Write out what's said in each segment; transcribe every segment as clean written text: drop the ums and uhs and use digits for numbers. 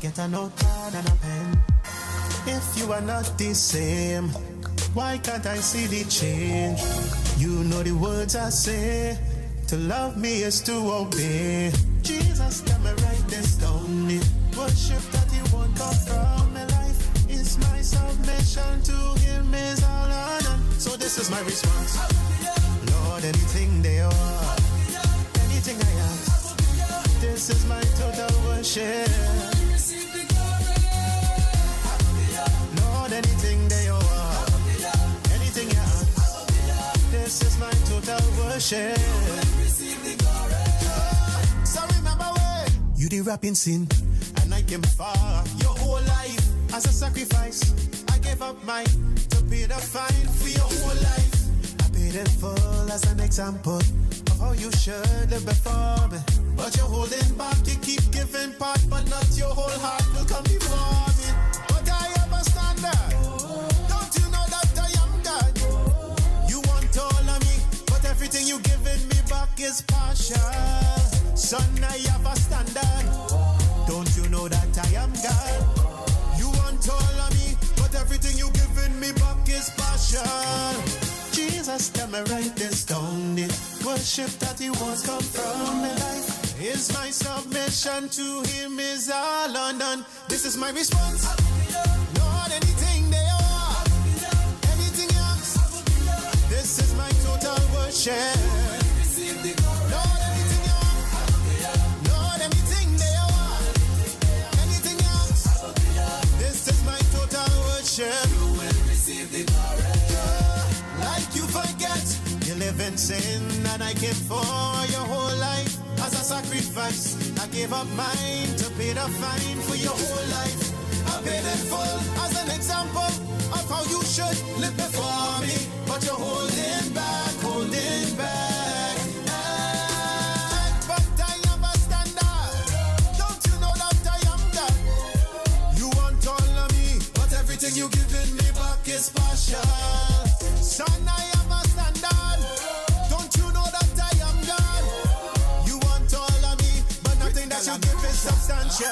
get a notepad and a pen. If you are not the same, why can't I see the change? You know the words I say, to love me is to obey. Jesus, tell me write this down. Worship that He won't come from my life is my submission to Him is all honor. So this is my response. Lord, anything they are, anything I ask, this is my total worship. Lord, anything they are, anything you ask, this is my total worship. So remember where you did rapping sin, and I came far. Your whole life as a sacrifice, I gave up mine to pay the fine for your whole life. I paid it full as an example of how you should live before me. But you're holding back, you keep giving part, but not your whole heart will come before me. But I have a standard. Don't you know that I am God? You want all of me, but everything you giving me back is partial. Son, I have a standard. Don't you know that I am God? You want all of me, but everything you giving me back is partial. Jesus, tell me write this down. The worship that He wants come from my life is my submission to Him is all undone. This is my response. Lord, anything they are, anything else, this is my total worship. Lord, anything else, Lord, anything they are, anything else, this is my total worship. You will receive the glory. Like you forget, you live in sin, and I came for your whole life as a sacrifice. I gave up mine to pay the fine for your whole life. I paid it full as an example of how you should live before me. But you're holding back, holding back. But I am a standard. Don't you know that I am God? You want all of me, but everything you giving me back is partial. Son, I am a standard. Don't you know that I am God? You want all of me, but nothing that you give is substantial.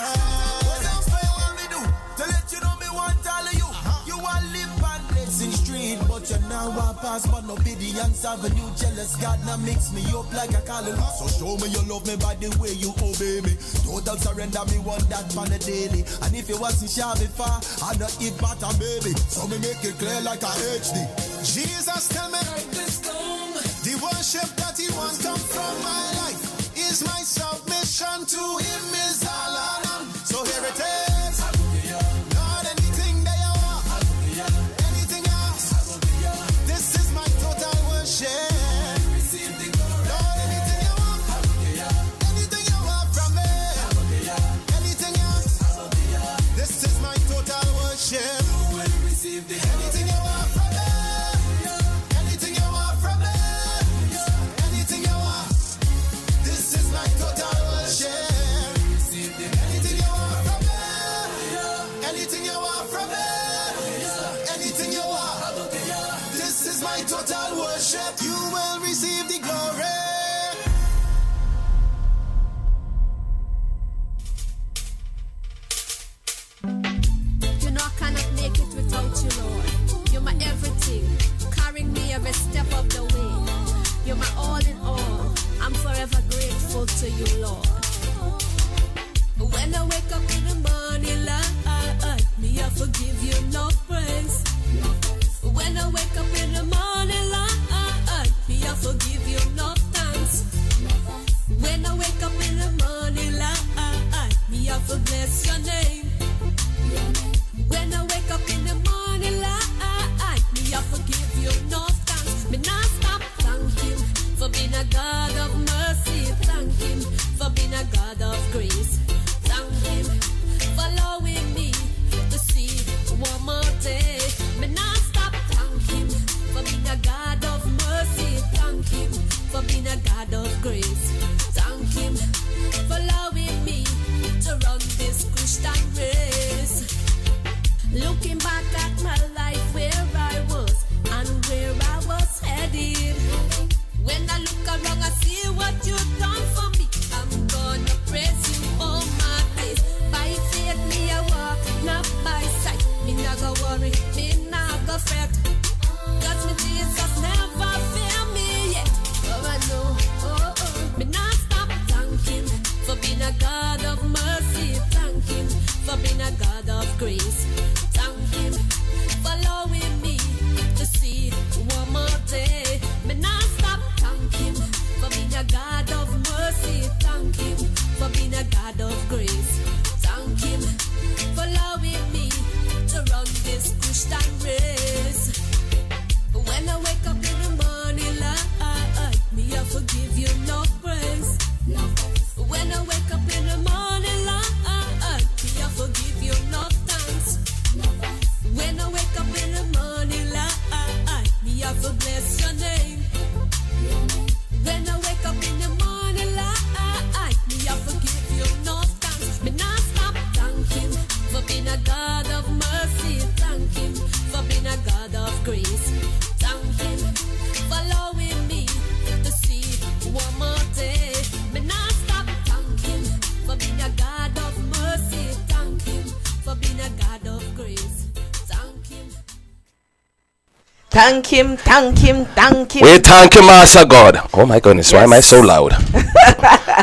What else do you want me do? To let you know me want all of you. You want live on Blessing Street, but you now want pass but no Obedience Avenue. Jealous God now mix me up like a calendar. So show me you love me by the way you obey me. Total surrender, me want that on a daily. And if you wasn't sure before, I not eat matter, baby. So me make it clear like a HD. Jesus, tell me the worship that He wants come from my life is my submission to Him is all on Him. So here it is. Not anything they are, anything else. This is my total worship. Lord, anything you want, anything you want from me, anything else. This is my total worship. Anything you want from me. Total worship, you will receive the glory. You know I cannot make it without you, Lord. You're my everything, carrying me every step of the way. You're my all in all. I'm forever grateful to you, Lord. When I wake up in the morning, Lord, me I forgive you no praise. When I wake up in the morning, Lord, me I forgive you no thanks. When I wake up in the morning, Lord, me I for bless your name. When I wake up in the morning, Lord, me I forgive you no thanks. Me not stop thank Him for being a God of mercy. Thank Him for being a God of grace. Thank Him for allowing me to see one more day. Me not stop thank Him for being a God of mercy. Thank Him for being a God of grace. Thank Him for allowing me to run this Christian race. perfect. Got me Jesus never fail me yet. Oh, I know, me not stop thank him for being a God of mercy. Thank him for being a God of grace. Thank him for allowing me to see one more day. Me not stop thank him for being a God of mercy. Thank him for being a God of grace. Thank him for allowing me to run this Christian race. When I wake up in the morning, Lord, me I forgive you no praise. When I wake up in the morning, Lord, me I forgive you no thanks. When I wake up in the morning, Lord, me I for bless your name. When I wake up in the morning, Lord, me I forgive you no thanks. Me not stop thank him for being a God of mercy. Thank him for being a God of grace. Thank him for allowing me to see one more day. Me not stop thank him for being a God of mercy. Thank him for being a God of grace. Thank him. Thank him, thank him, thank him. We thank you, Master God. Oh my goodness, why am I so loud?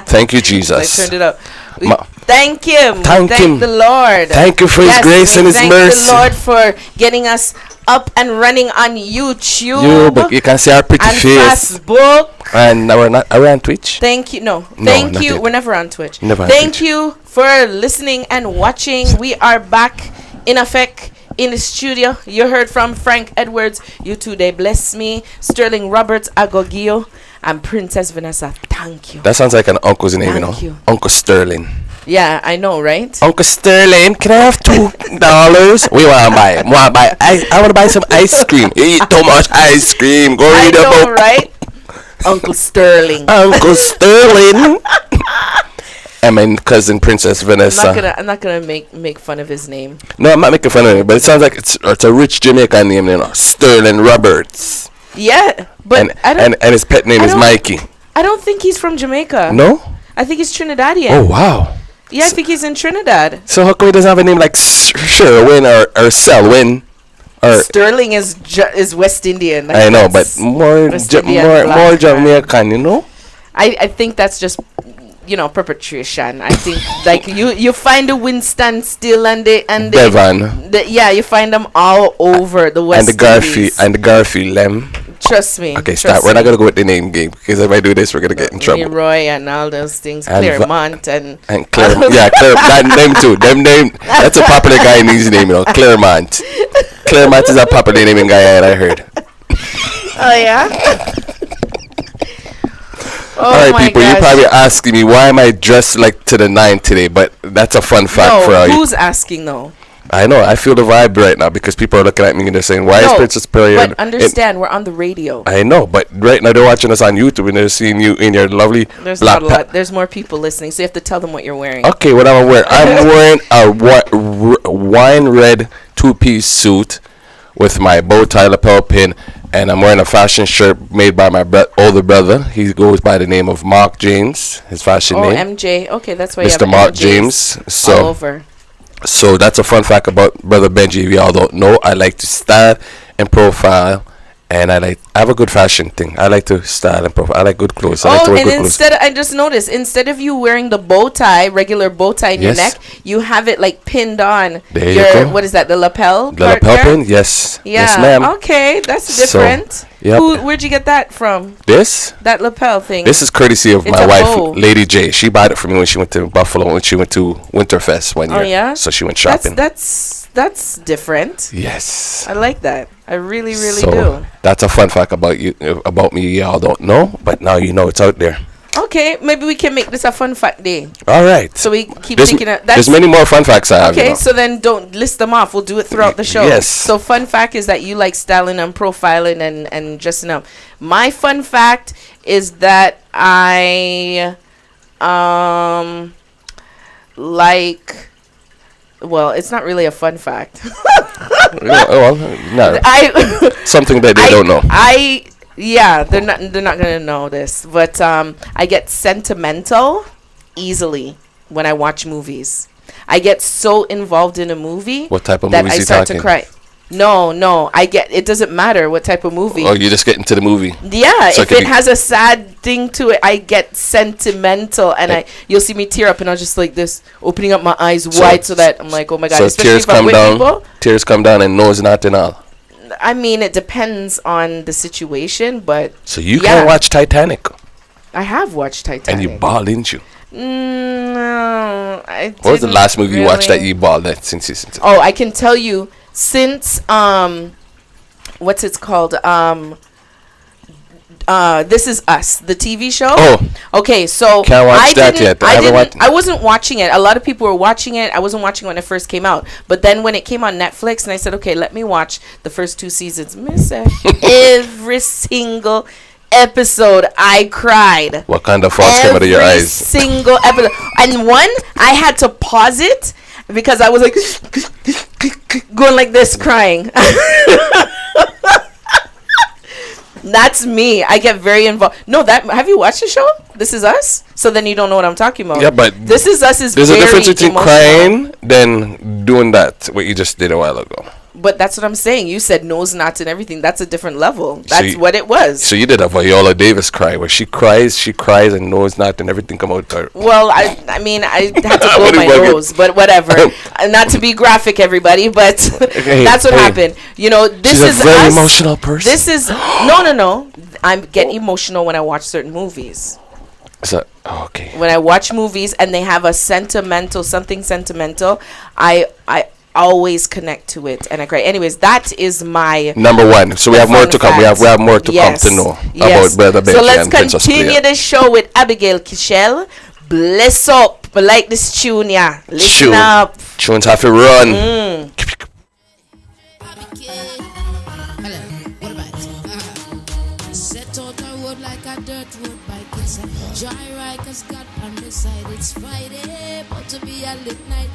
Thank you, I Jesus. turned it up. We Ma- thank him. Thank him. The Lord. Thank you for his grace we and his thank mercy. the Lord for getting us up and running on YouTube. You can see our pretty and face. Facebook. And we're not. Are we on Twitch? Thank you. No, No, thank not you. yet. We're never on Twitch. Never on Thank Twitch. you for listening and watching. We are back in effect in the studio. You heard from Frank Edwards. You two, they bless me. Sterling Roberts Agogio and Princess Vanessa. Thank you. That sounds like an uncle's name, Thank you you. know. Uncle Sterling. Yeah, I know, right? Uncle Sterling, can I have $2? We want to buy. I want to buy some ice cream. You eat too much ice cream. Go I read a know, book. right? Uncle Sterling. Uncle Sterling. And my cousin Princess Vanessa. I'm not gonna make fun of his name. No, I'm not making fun of it, but it sounds like it's a rich Jamaican name, you know. Sterling Roberts. Yeah, but And, I don't. and his pet name I is don't- Mikey. I don't think he's from Jamaica. No? I think he's Trinidadian. Oh, wow. Yeah, I think he's in Trinidad. So how come he doesn't have a name like Sherwin or Selwyn? Or Sterling is West Indian. I know, but that's more West Indian black more man. Jamaican, you know? I think that's just perpetration. I think like you find the Winston still and the Devon. yeah, you find them all over the West Indies. And the Garfield Lem. Trust me. Okay, trust stop. We're me. not gonna go with the name game because if I do this, we're gonna get in trouble. Leroy and all those things. And Claremont and Claremont. Yeah, that name too. Name. That's a popular Guyanese name, you know. Claremont. Claremont is a popular name in Guyana, I heard. oh yeah. Oh all right, my people. gosh. You're probably asking me why am I dressed like to the nine today, but that's a fun fact for all you. Who's asking though? I know. I feel the vibe right now because people are looking at me and they're saying, "Why is Princess Playa?" But understand, we're on the radio. I know, but right now they're watching us on YouTube and they're seeing you in your lovely There's black not a lot. There's more people listening, so you have to tell them what you're wearing. Okay, what am I wearing? I'm wearing a wine red two-piece suit with my bow tie lapel pin, and I'm wearing a fashion shirt made by my older brother. He goes by the name of Mark James. His fashion name. MJ. Okay, that's why you have Mr. Mark MJs James. all over. So that's a fun fact about Brother Benji. If y'all don't know, I like to style and profile, and I have a good fashion thing. I like to style and profile. I like good clothes. I like to wear good clothes. I just noticed, instead of you wearing the bow tie, regular bow tie in your neck, you have it like pinned on. There you go. What is that? The lapel? The lapel pin? Yes. Yeah. Yes, ma'am. Okay, that's different. So, yep. Where'd you get that from? This? That lapel thing. This is courtesy of It's my a wife, bow. Lady J. She bought it for me when she went to Buffalo, when she went to Winterfest one year. Oh yeah. So she went shopping. That's different. Yes. I like that. I really So do. that's a fun fact about you, about me. Y'all don't know, but now you know it's out there. Okay, maybe we can make this a fun fact day. All right. So we keep There's, thinking of there's many more fun facts I have. Okay, you know. so then don't list them off. We'll do it throughout the show. Yes. So fun fact is that you like styling and profiling and dressing up. My fun fact is that I like, well, it's not really a fun fact. Well, no. Something that they don't know. Yeah, they're not gonna know this, but I get sentimental easily when I watch movies. I get so involved in a movie What type of that movies I you start talking? to cry. No. I get it. Doesn't matter what type of movie. Oh, you just get into the movie. Yeah, So if it has a sad thing to it, I get sentimental, and you'll see me tear up, and I'll just like this, opening up my eyes wide, so that I'm like, oh my god. So especially tears if I'm come with down. people. Tears come down, and nose not and all. I mean, it depends on the situation, but So you can watch Titanic, I have watched Titanic. and you ball, didn't you? No, I What was the last movie you watched that really. you balled at since? Oh, I can tell you since what's it called? This Is Us, the TV show. Oh, okay. So can't watch that didn't- yet. I haven't watched it. I wasn't watching it. A lot of people were watching it. I wasn't watching it when it first came out. But then when it came on Netflix, and I said, okay, let me watch the first 2 seasons. Miss every single episode, I cried. What kind of thoughts came out of your Every eyes? single episode. And one, I had to pause it because I was like going like this, crying. That's me. I get very involved. No, have you watched the show? This Is Us? So then you don't know what I'm talking about. Yeah, but This Is Us is there's a very difference between emotional. crying than doing that what you just did a while ago. But that's what I'm saying. You said nose knots and everything. That's a different level. So That's what it was. So you did a Viola Davis cry where she cries, and nose not and everything come out her. Well, I mean, I had to blow What my is bugging? nose, but whatever. Not to be graphic, everybody, but that's what happened. You know, This She's Is a very Us. emotional person. This is no. I get emotional when I watch certain movies. So, okay. When I watch movies and they have a something sentimental, I always connect to it and I cry. Anyways, that is my Number one. So we the have more fun to come. We fact. have more to Yes. come to know Yes. about Brother Benji So let's and Princess continue Playa. the show with Abigail Kishel. Bless up. I like this tune, yeah. Listen Tune. up. Tunes have to run. Hello, what about set out the road like a dirt road bike. It's a joyride, cause God on the side. It's Friday, but to be a lit night.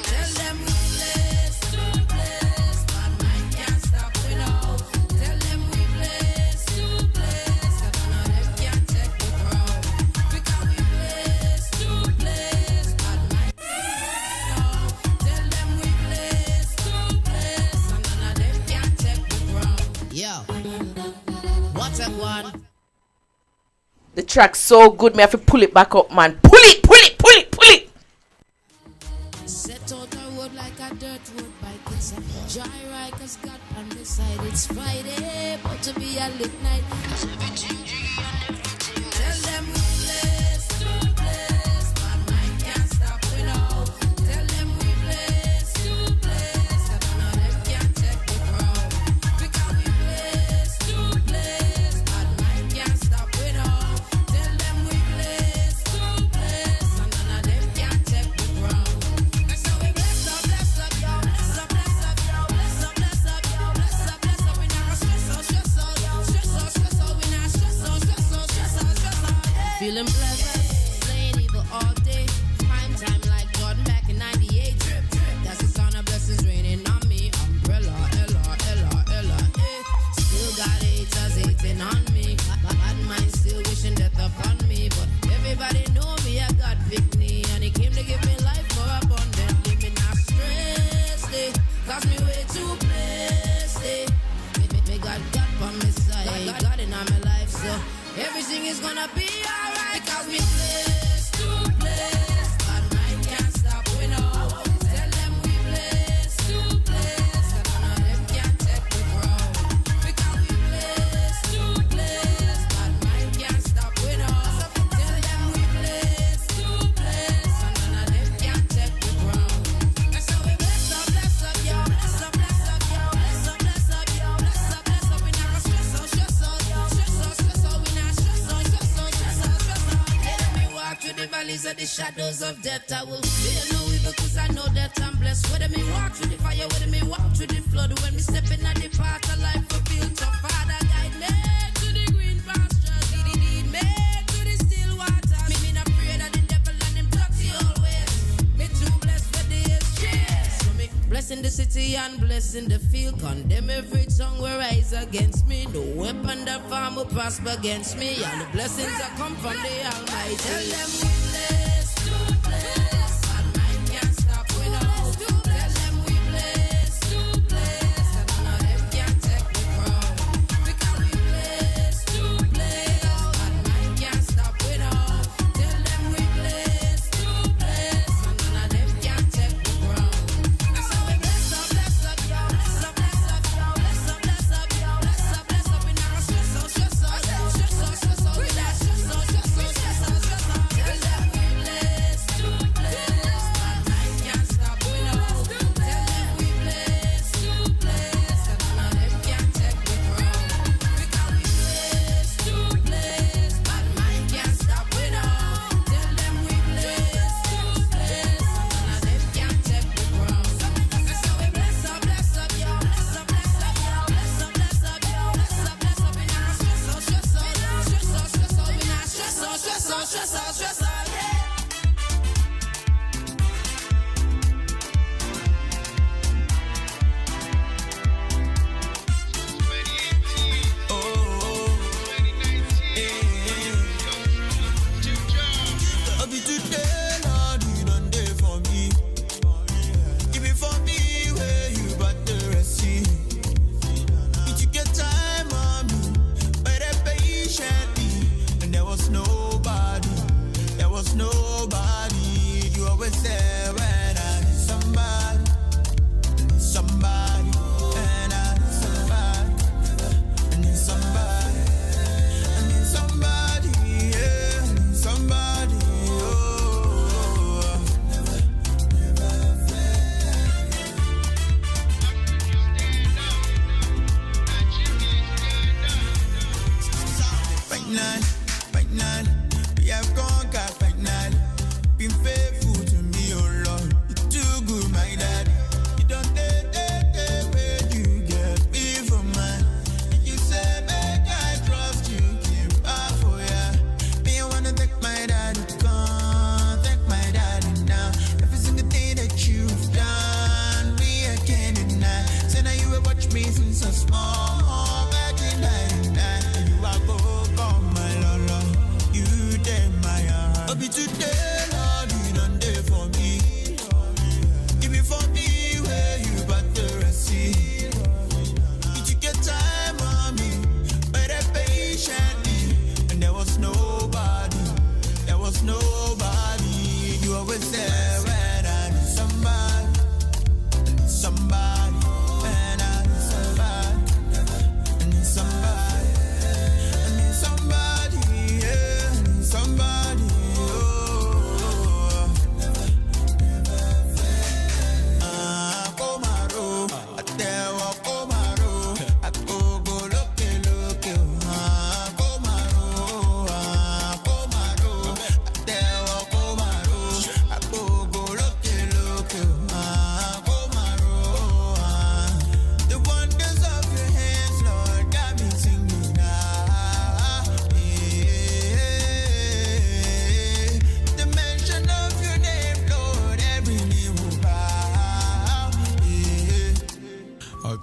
Tell them we bless, to bless, but mine can't stop, we know. Tell them we bless, to bless, and none of them can take the crown. Because we bless, to bless, but mine can't stop. Tell them we bless, to bless, and none of them can take the crown. Yo, what's up, one? The track's so good, me have to pull it back up, man. Pull it. Set out the road like a dirt road bike. It's a joyride, cause God on the side. It's Friday, but to be a lit night. Tell them we bless, to bless, but mine can't stop, we know. Tell them we bless, to bless, and none of them can take the crown. Because we bless, to bless, but mine can't stop, we know. Tell them we bless, to bless, and none of them can take the crown. So we bless up, yo, bless up, yo, bless up, yo, bless up, we not stress out, yo, stress out, we not stress out, yeah. Feeling blessed, playing evil all day. Prime time like Jordan back in 98. Drip, that's the sound of blessings raining on me. Umbrella, Ella, still got haters hating on me. Bad mind still wishing death upon me. But everybody know me, I got victory. And he came to give me life more abundantly. Me not stressed, cause me way too blessed. Me got God on my side, God in my life, so everything is gonna be alright. Because we blessed, too blessed, but mine can't stop, we know. Tell them we blessed, too blessed, and none of them can take the crown. Because we blessed, too blessed, but mine can't stop, we know. Tell them we blessed, too blessed, and none of them can take the crown. And so we bless up, yo, bless up, yo, bless up, yo, bless up, we not stress out, yo, stress out, we not stress out. Let me walk through the valleys of the shadows of death. I will fear no evil, cause I know that I'm blessed. Whether me walk through the fire, whether me walk through the flood, when me step in at the path of life, fulfill to Father, guide me to the green pastures, lead me to the still waters. Me not afraid of the devil and him dirty always. Me too blessed for this, yeah. So me blessing the city and blessing the field. Condemn every tongue will rise against me. No weapon that form will prosper against me. All the blessings that come from the Almighty. Tell them we bless, to bless, and mine can't stop, we know. Tell them we bless.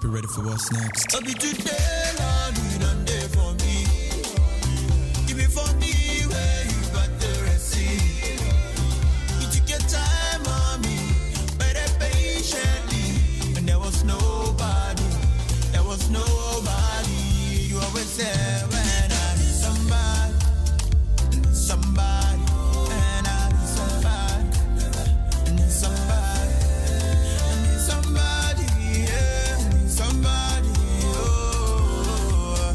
Hope you're ready for what's next. I'll be today, Lord, you done there for me. Give me for me where you got the receipt. You took your time on me, waited patiently, and there was nobody. You always there when I need somebody, and I need somebody, yeah, I need somebody, oh.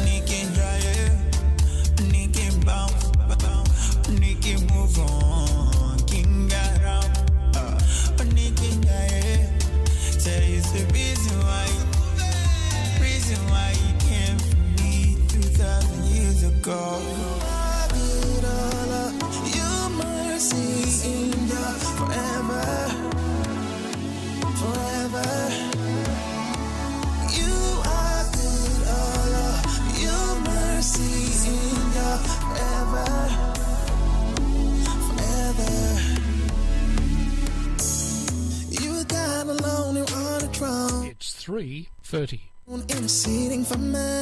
Nicky dry, Nicky bounce, Nicky move on, King around, Nicky dry. Tell you the reason why you came for me 2,000 years ago. I did all of your mercy in your forever. You are good, all of your mercy in your forever. You got alone and on the throne. It's 3:30. Interceding for me.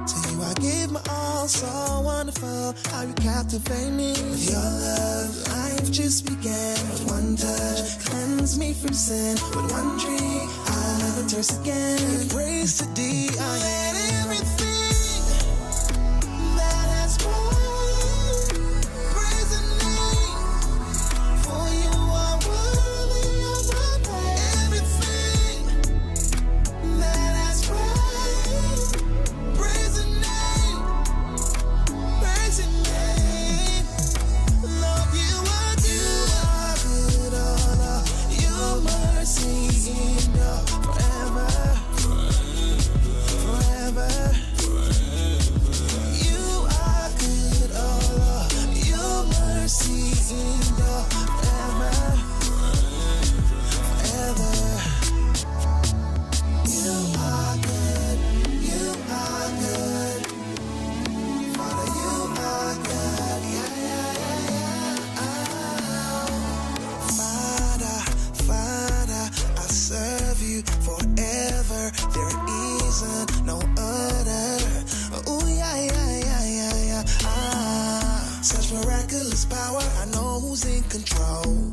To you I give my all, so wonderful how you captivate me. With your love, life just began. With one touch, cleanse me from sin. With one drink, I'll never thirst again. With praise to thee, I am everything that has grown. Praise the name, for you are worthy of my praise. Everything that has grown. Praise the name, Lord, you are good, all of your mercy in your forever. You are good, all of your mercy in your forever. You are good, Father, you are good, Father, I serve you forever. There isn't no other. Oh yeah. Such miraculous power, I know who's in control.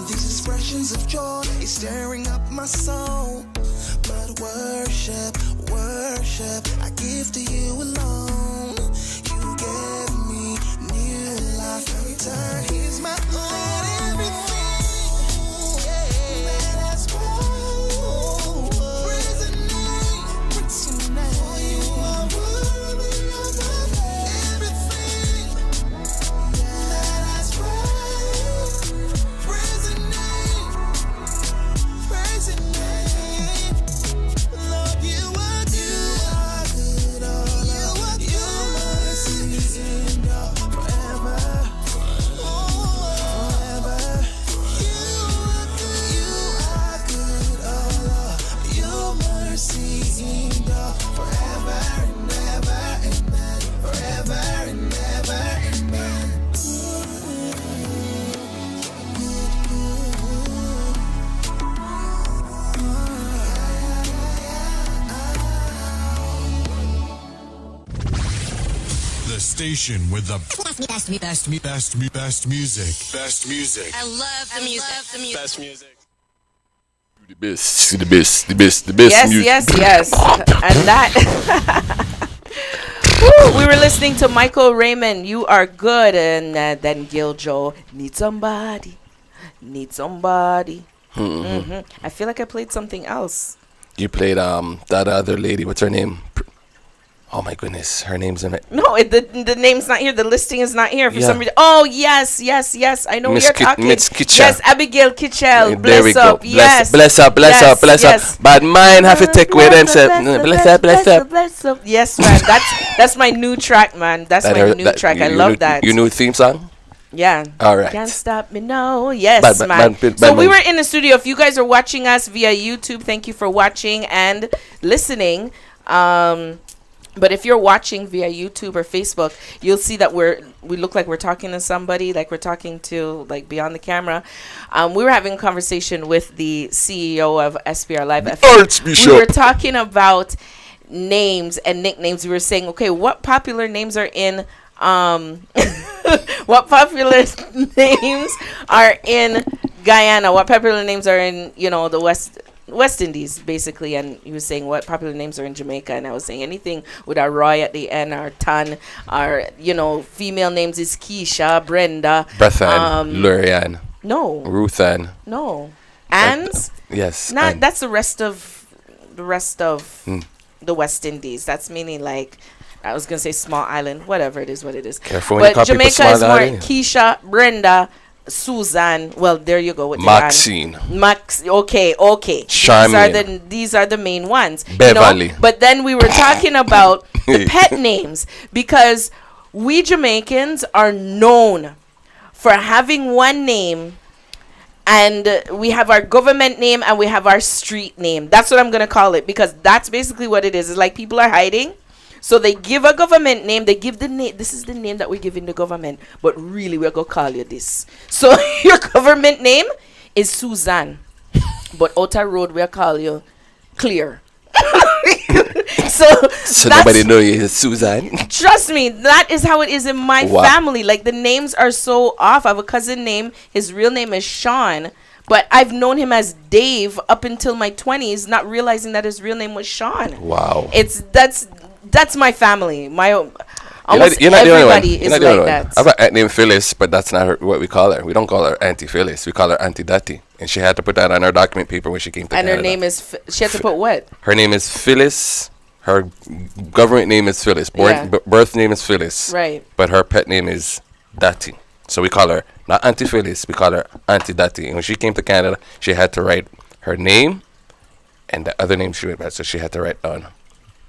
These expressions of joy is stirring up my soul. But worship, I give to you alone. You gave me new life. Every turn, he's my own. Everything that has grown. Praise the name. For you are worthy of my praise. Everything that has grown. Praise the name. Lord, you are good, all of your mercy in your forever. You are good, all of your mercy in your forever and ever, amen. Forever and ever, amen. The station with the best music. I love the music. Best music. The best Yes, music. yes. And that. Woo, we were listening to Michael Raymond, You Are Good, and then Gil Joe, Need Somebody. I feel like I played something else. You played that other lady. What's her name? Oh my goodness, her name's in it. No, the name's not here. The listing is not here for Yeah. some reason. Oh yes. I know Miss you're talking. Miss Kitchell. Yes, Abigail Kitchell. There we Bless go. up. Yes. Bless up. Yes. But mine have to take with them. Say, bless up. Yes, man. That's my new track, man. That's my new track. I love that. Your new theme song? Yeah. All right. Can't stop me, no. Yes, Bad man. so we were in the studio. If you guys are watching us via YouTube, thank you for watching and listening. But if you're watching via YouTube or Facebook, you'll see that we're we look like we're talking to somebody, like we're talking to like beyond the camera. We were having a conversation with the CEO of SPRLIVE. Archbishop. We were talking about names and nicknames. We were saying, okay, what popular names are in what popular names are in Guyana? What popular names are in, you know, the West Indies, basically? And he was saying what popular names are in Jamaica, and I was saying anything with a Roy at the end, or Tan, or, you know, female names is Keisha, Brenda, Brotha, Lurian, no, Ruthan. no, Anne's, Yes. not and that's the rest of the West Indies. That's meaning like, I was gonna say small island, whatever it is, what it is. Careful when you But call people Jamaica small is more island. Keisha, Brenda, Susan. Well, there you go with the Maxine. Ann. Okay. Charmaine. These are the main ones. Beverly. But then we were talking about the pet names, because we Jamaicans are known for having one name, and we have our government name and we have our street name. That's what I'm gonna call it, because that's basically what it is. It's like people are hiding. So they give a government name, they give the name, this is the name that we're giving the government, but really we're going to call you this. So your government name is Suzanne, but outer road we'll call you Clear. So nobody know you is Susan. Trust me, that is how it is in my Wow. family. Like, the names are so off. I have a cousin named, his real name is Sean, but I've known him as Dave up until my 20s, not realizing that his real name was Sean. Wow. That's my family. My almost You're not the only one. everybody You're is not the like only one. that. I have an aunt named Phyllis, but that's not what we call her. We don't call her Auntie Phyllis. We call her Auntie Dati. And she had to put that on her document paper when she came to And Canada. her name is, she had to put what? Her name is Phyllis. Her government name is Phyllis. Yeah. Birth name is Phyllis. Right. But her pet name is Dati. So we call her not Auntie Phyllis. We call her Auntie Dati. And when she came to Canada, she had to write her name and the other name she went by. So she had to write on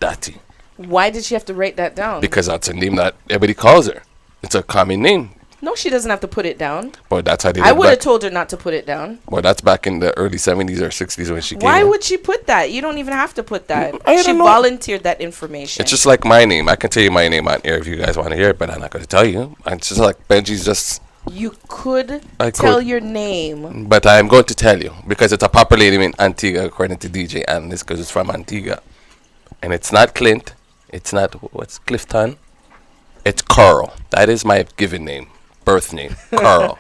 Dati. Why did she have to write that down? Because that's a name that everybody calls her. It's a common name. No, she doesn't have to put it down. But that's how they I did would have back. told her not to put it down. Well, that's back in the early 70s or 60s when she came. Why in. would she put that? You don't even have to put that. I She don't know. volunteered that information. It's just like my name. I can tell you my name on air if you guys want to hear it, but I'm not going to tell you. It's just like Benji's just... You could I tell could. your name. But I'm going to tell you because it's a popular name in Antigua, according to DJ Analyst, because it's from Antigua. And it's not Clint. It's not... What's Clifton? It's Carl. That is my given name. Birth name. Carl.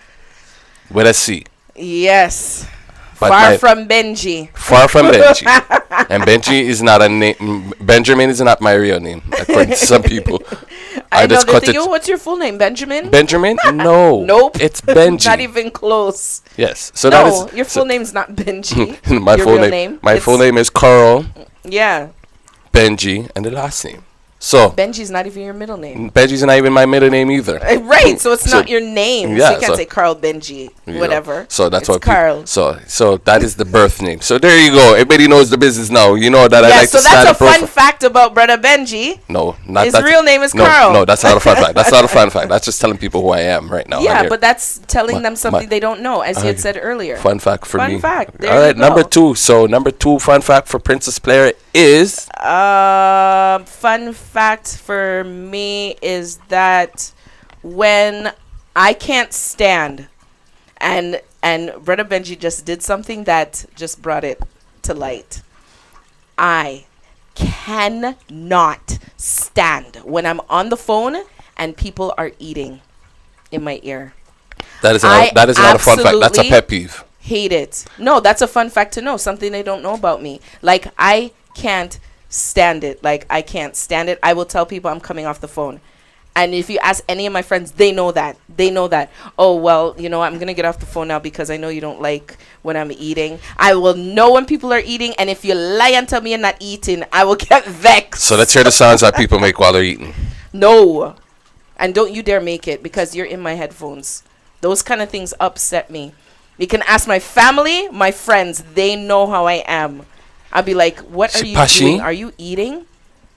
With a C. Yes. But Far from Benji. Far from Benji. And Benji is not a name. Benjamin is not my real name, according to some people. I know just they're cut thinking, it. oh, what's your full name? Benjamin? Benjamin? No. Nope. It's Benji. Not even close. Yes. So that No, is your full name's not Benji. my your full real name. My It's- full name is Carl, Yeah. Benji, and the last name. So Benji's not even your middle name. Benji's not even my middle name either. Right, so it's So- not your name. yeah, so you can't so- say Carl Benji, You know, whatever. So that's it's what Carl. So that is the birth name. So there you go. Everybody knows the business now. You know that I Yeah, like so to stand that's a up fun for. fact about Brother Benji. No, not His that. real name is no, Carl. No, that's not a fun fact. That's not a fun fact. That's just telling people who I am right now. Yeah, Here. but that's telling My- them something my- they don't know, as you had said earlier. Fun fact for Fun me. fact. There All right, you number go. 2. So number 2 fun fact for Princess Playa is Fun fact for me is that when I can't stand, and Brother Benji just did something that just brought it to light. I cannot stand when I'm on the phone and people are eating in my ear. that is I not a fun fact. That's a absolutely pet peeve. Hate it. No, that's a fun fact to know. Something they don't know about me. Like, I can't stand it. Like, I can't stand it. I will tell people I'm coming off the phone. And if you ask any of my friends, they know that. They know that. Oh, well, you know, I'm going to get off the phone now because I know you don't like when I'm eating. I will know when people are eating. And if you lie and tell me you're not eating, I will get vexed. So let's hear the sounds that people make while they're eating. No. And don't you dare make it because you're in my headphones. Those kind of things upset me. You can ask my family, my friends. They know how I am. I'll be like, what are you Sipashi? doing? Are you eating?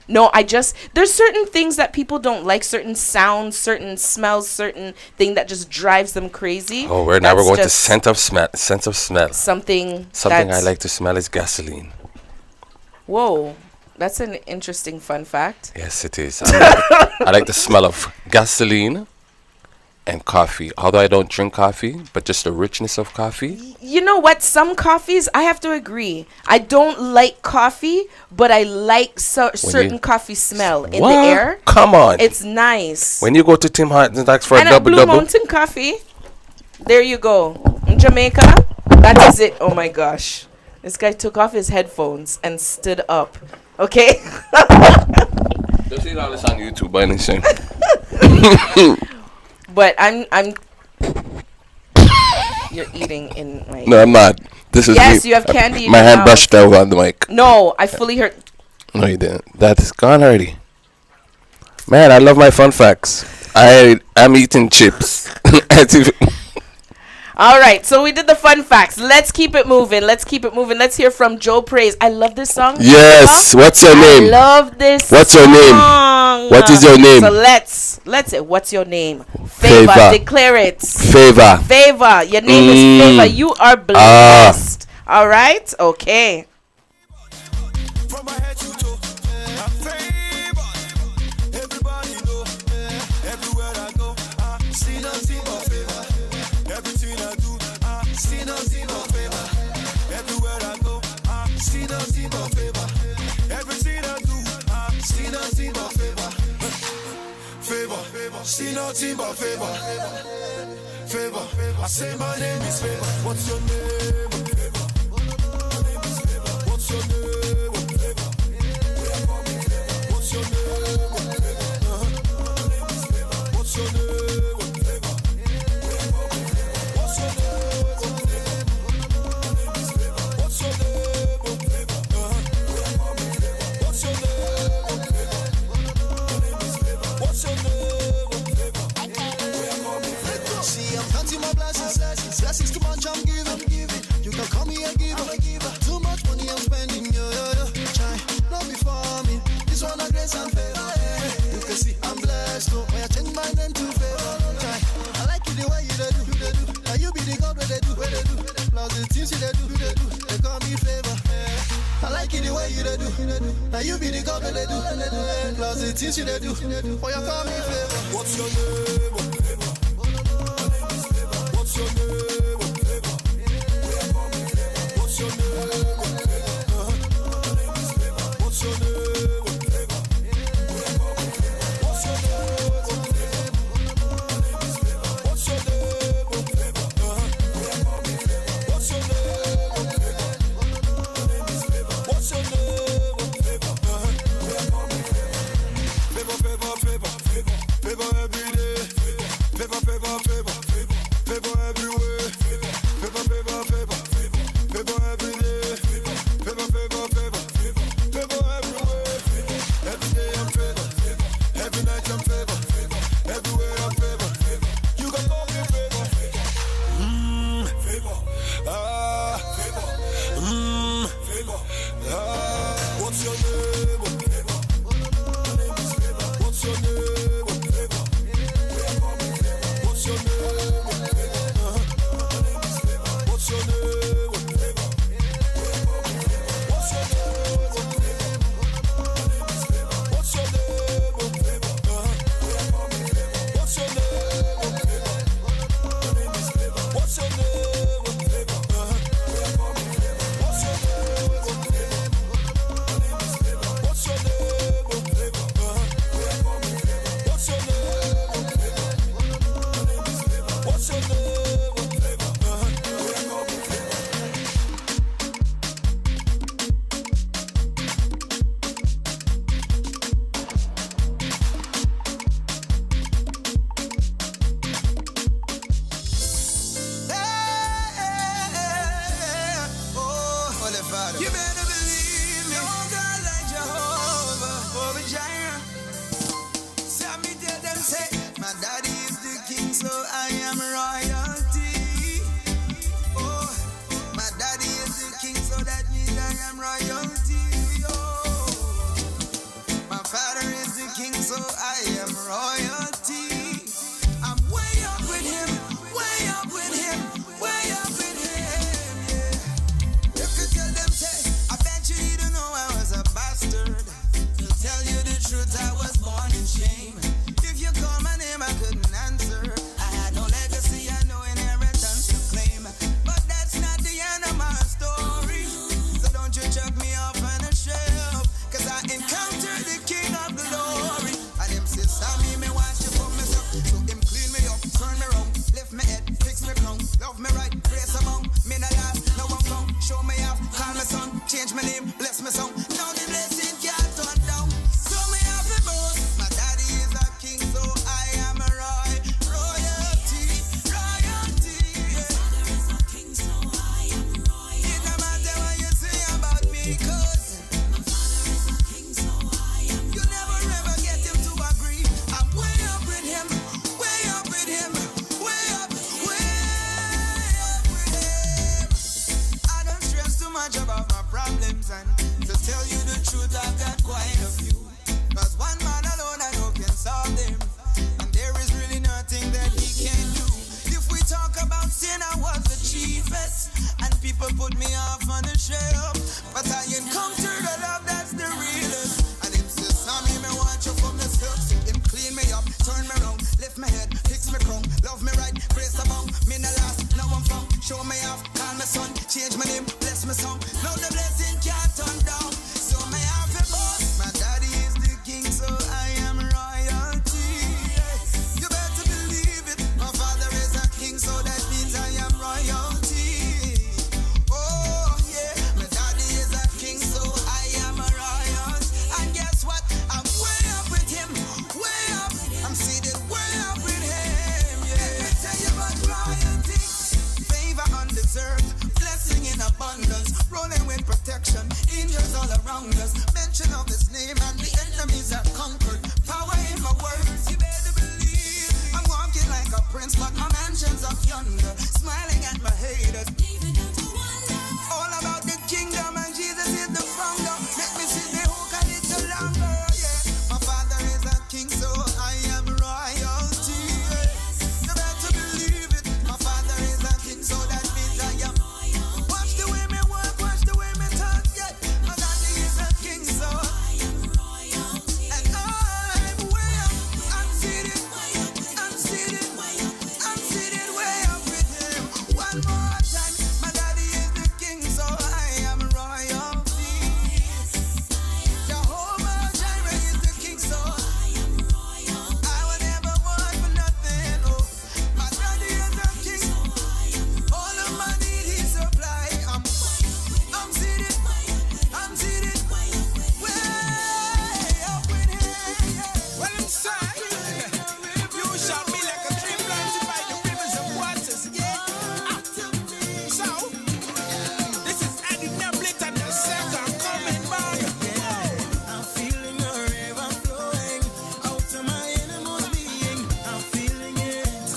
No, there's certain things that people don't like, certain sounds, certain smells, certain thing that just drives them crazy. Oh, we're That's going to just scent of smell. Sense of smell. Something Something I that's- like to smell is gasoline. Whoa, that's an interesting fun fact. Yes, it is. I like the smell of gasoline and coffee. Although I don't drink coffee, but just the richness of coffee. You know what? Some coffees, I have to agree. I don't like coffee, but I like certain coffee smell in What? the air. Come on. It's nice. When you go to Tim Hortons and ask for And a double Blue double. Mountain coffee. There you go. In Jamaica, that is it. Oh my gosh. This guy took off his headphones and stood up. Okay? Don't see all this on YouTube by any chance. But I'm you're eating in my No, I'm not. This is Yes, me. you have candy in My your hand mouth. brushed over on the mic. No, I fully heard. No, you didn't. That's gone already. Man, I love my fun facts. I'm eating chips. All right, so we did the fun facts. Let's keep it moving. Let's hear from Joe Praise. I love this song. Yes. What's your name? I love this. What's your name? song. What is your name? So let's what's your name? Favor. Declare it. Favor. Favor. Your name is Favor. You are blessed. All right. Okay. From my head to toe, I'm favored. Everybody know, everywhere I go, I see nothing but favor. Everything I do, I see nothing but favor. Everywhere I go, I see nothing but favor. Everything I do, I see nothing but favor. Favor, see nothing but favor. Favor, I say my name is Favor. What's your name? Favor. What's your name? What's your name? What's your name? What's your name? What's your name? What's your name? What's your name? See, I'm counting my blessings. Blessings too much, I'm giving. You can call me a giver. Too much money I'm spending. Try, not before me. This one a grace and favor. You can see I'm blessed. So I change my name to Favor. Try, I like you the way you do. Now you be the God where they do. Plus the things you do. They call me Favor. I like it the way you do. Now you be the God where they do. Plus the things you do. Oh, you call me Favor. What's your name? What's your name? What's your name? What's your name? What's your name? What's your name? What's your name? What's your name? Favor, favor, favor, favor every day. my song. Now the blessing can't turn down. So may I have a boss. My daddy is the king, so I am royalty. You better believe it. My father is a king, so that means I am royalty. Oh yeah, my daddy is a king, so I am a royalty. And guess what? I'm way up with him, way up. I'm seated way up with him. Yeah, let me tell you about royalty. Favor undeserved, blessing in abundance, rolling with protection, angels all around us. Mention of his name and the enemies are conquered. Power in my words, you better believe. I'm walking like a prince, but my mansion's up yonder, smiling at my haters. All about the kingdom and Jesus is the founder. Let me see the hook a little longer. Yeah, my father is a king, so I am royalty. You better believe it. My father is a king, so that means I am. Watch the way me walk, watch the way me talk. Yeah, my daddy is a king, so and I'm way up. I'm seated, I'm seated, I'm seated way up with him. One more time, my daddy is the king, so I am royalty. Jehovah Jireh is the king, so I will never want for nothing. Oh, my daddy is a king. All of my need he supply. I'm seated, I'm seated way up with him. Well, inside, you shot me like a dream blinded by the rivers of waters, yeah. So, this is Eddie Nablet and the second coming by. I'm feeling a river flowing out of my innermost being. I'm feeling it.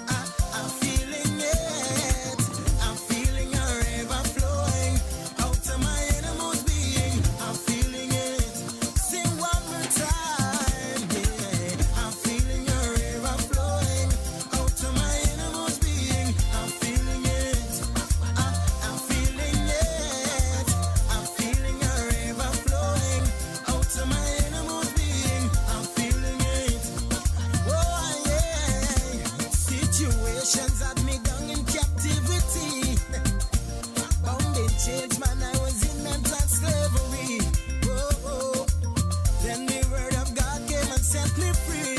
I'm feeling it. I'm feeling a river flowing out of my innermost being. I'm feeling it. Sing one more time. Yeah. I'm feeling a river flowing out of my innermost being. I'm feeling it. I'm feeling it. I'm feeling a river flowing out of my innermost being. I'm feeling it. Oh yeah. Situations had me down in captivity. Bound in chains, man, I was in mental slavery. Oh. Then the word of God came and set me free.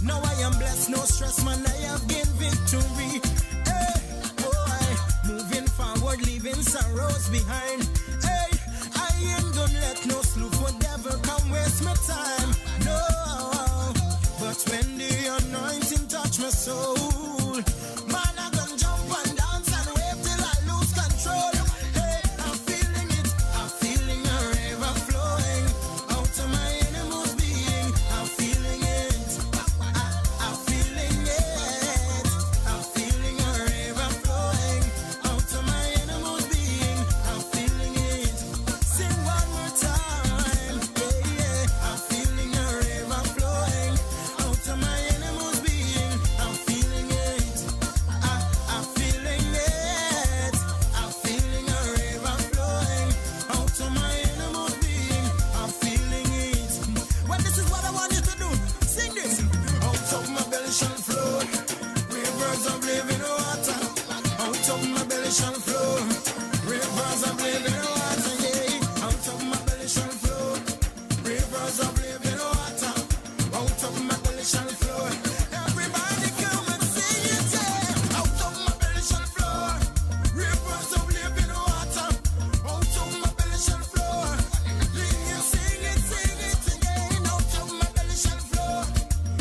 Now I am blessed, no stress, man, I have gained victory. Hey, boy, moving forward, leaving sorrows behind. Hey, I ain't gonna let no sloop or devil come waste my time. No, but when the anointing touch my soul, man, I gonna jump and dance and wave till I lose control. Hey, I'm feeling it. I'm feeling a river flowing out of my innermost being. I'm feeling it. I'm feeling it. I'm feeling a river flowing out of my innermost being. I'm feeling it. Sing one more time. Yeah, yeah. I'm feeling a river flowing out of my innermost being. I'm feeling it. I'm feeling it. I'm feeling a river flowing out of my innermost being. I'm feeling it. Well, this is what I want you to do. Sing this. Out of my belly shall flow rivers of living water. Out of my belly shall flow rivers of living water. Yeah. Out of my belly shall flow rivers of living water. Out of my belly shall flow. Everybody come and sing it, yeah. Out of my belly shall flow rivers of living water. Out of my belly shall flow. Sing it again. Out of my belly shall flow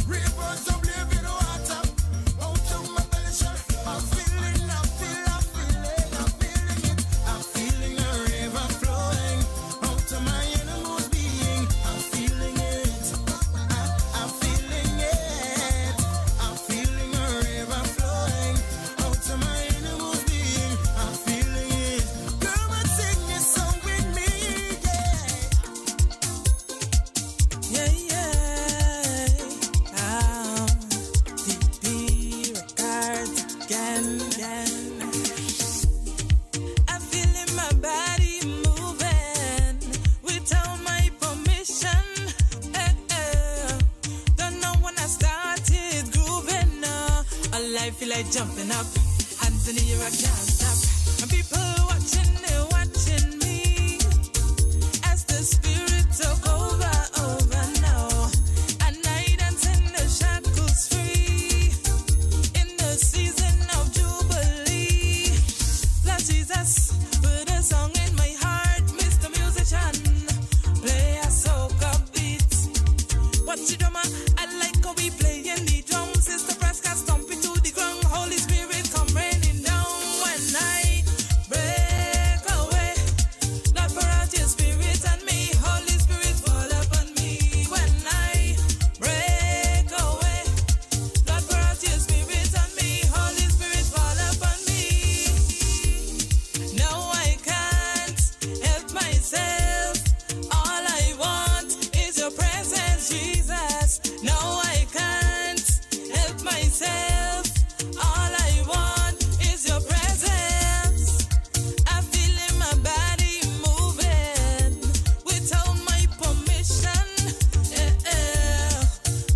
rivers of living water. Out of my belly shall flow. I'm feeling it. I'm feeling a river flowing out of my innermost being. I'm feeling it. I'm feeling it. I'm feeling a river flowing out of my innermost being. I'm feeling it. Come and sing this song with me, yeah. DP records again. I'm feeling my body moving without my permission. Don't know when I started grooving. All I feel like jumping up, hands in the air, I can't stop. And people watching spirit took over now. And I dance in the shackles free. In the season of Jubilee. Lord Jesus, put a song in my heart, Mr. Musician. Play a soca beat. What you do, man? I like how we playing the drums. It's the press cat stomping to the ground. Holy Spirit come raining down when I break away. Lord, pour out your spirit on me. Holy Spirit fall upon me when I break away. Lord, pour out your spirit on me. Holy Spirit fall upon me. No, I can't help myself. All I want is your presence, Jesus. No, I can't help myself. All I want is your presence. I feel in my body moving without my permission.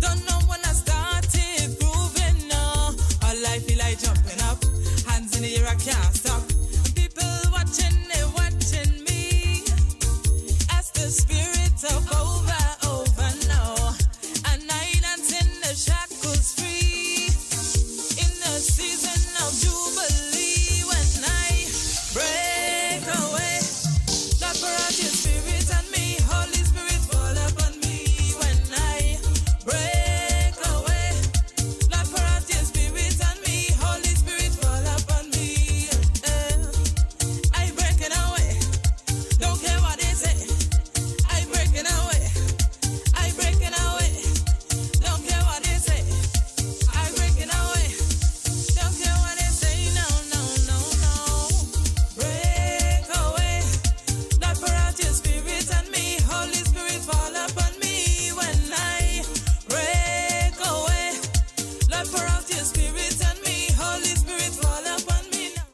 Don't know when I started grooving. No, all I feel like jumping up, hands in the air, I can't stop. People watching, they watching me as the spirit took over now. And I dance in the shackles free. In the season of Jubilee, when I break away. Lord, pour out your spirit on me. Holy Spirit fall upon me when I break away. Lord, pour out your spirit on me. Holy Spirit fall upon me. I breaking away. Don't care what they say. I breaking away. I breaking away. Don't care what they say. I breaking away. Don't care what they say. No, no, no, no. Break away. Lord, pour out your spirit on me. Holy Spirit fall upon me when I break away. Lord, pour out your spirit on me. Holy Spirit fall upon me now.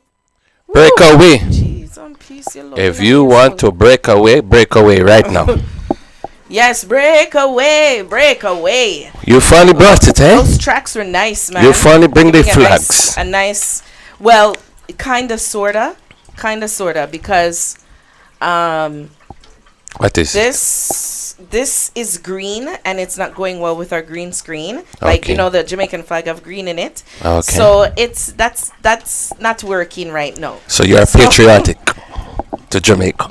Break away. Jeez, on peace, you Lord. If you want to break away right now. Yes, break away, break away. You finally brought it, eh? Those tracks were nice, man. You finally bring the Giving flags. A nice, well, kinda, sorta, because What is it? this is green and it's not going well with our green screen. Like, Okay. you know, the Jamaican flag have green in it. Okay. So that's not working right now. So you're patriotic to Jamaica.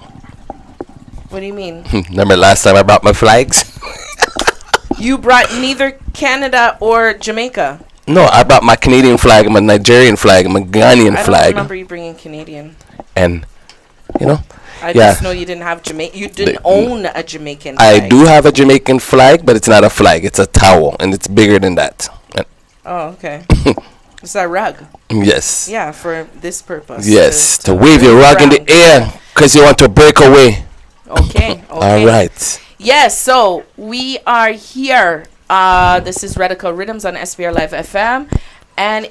What do you mean? Remember last time I brought my flags? You brought neither Canada or Jamaica. No, I brought my Canadian flag, my Nigerian flag, my Ghanaian I don't flag, remember you bringing Canadian. and you know, I Yeah. just know you didn't have Jamaica. You didn't The- own a Jamaican I flag. do have a Jamaican flag, but it's not a flag. It's a towel, and it's bigger than that. Oh, okay. It's a rug. Yes. Yeah, for this purpose. Yes. To wave your rug in the air because you want to break away. Okay. All right. Yes, so we are here. This is Radical Riddimz on SPRLIVE FM. And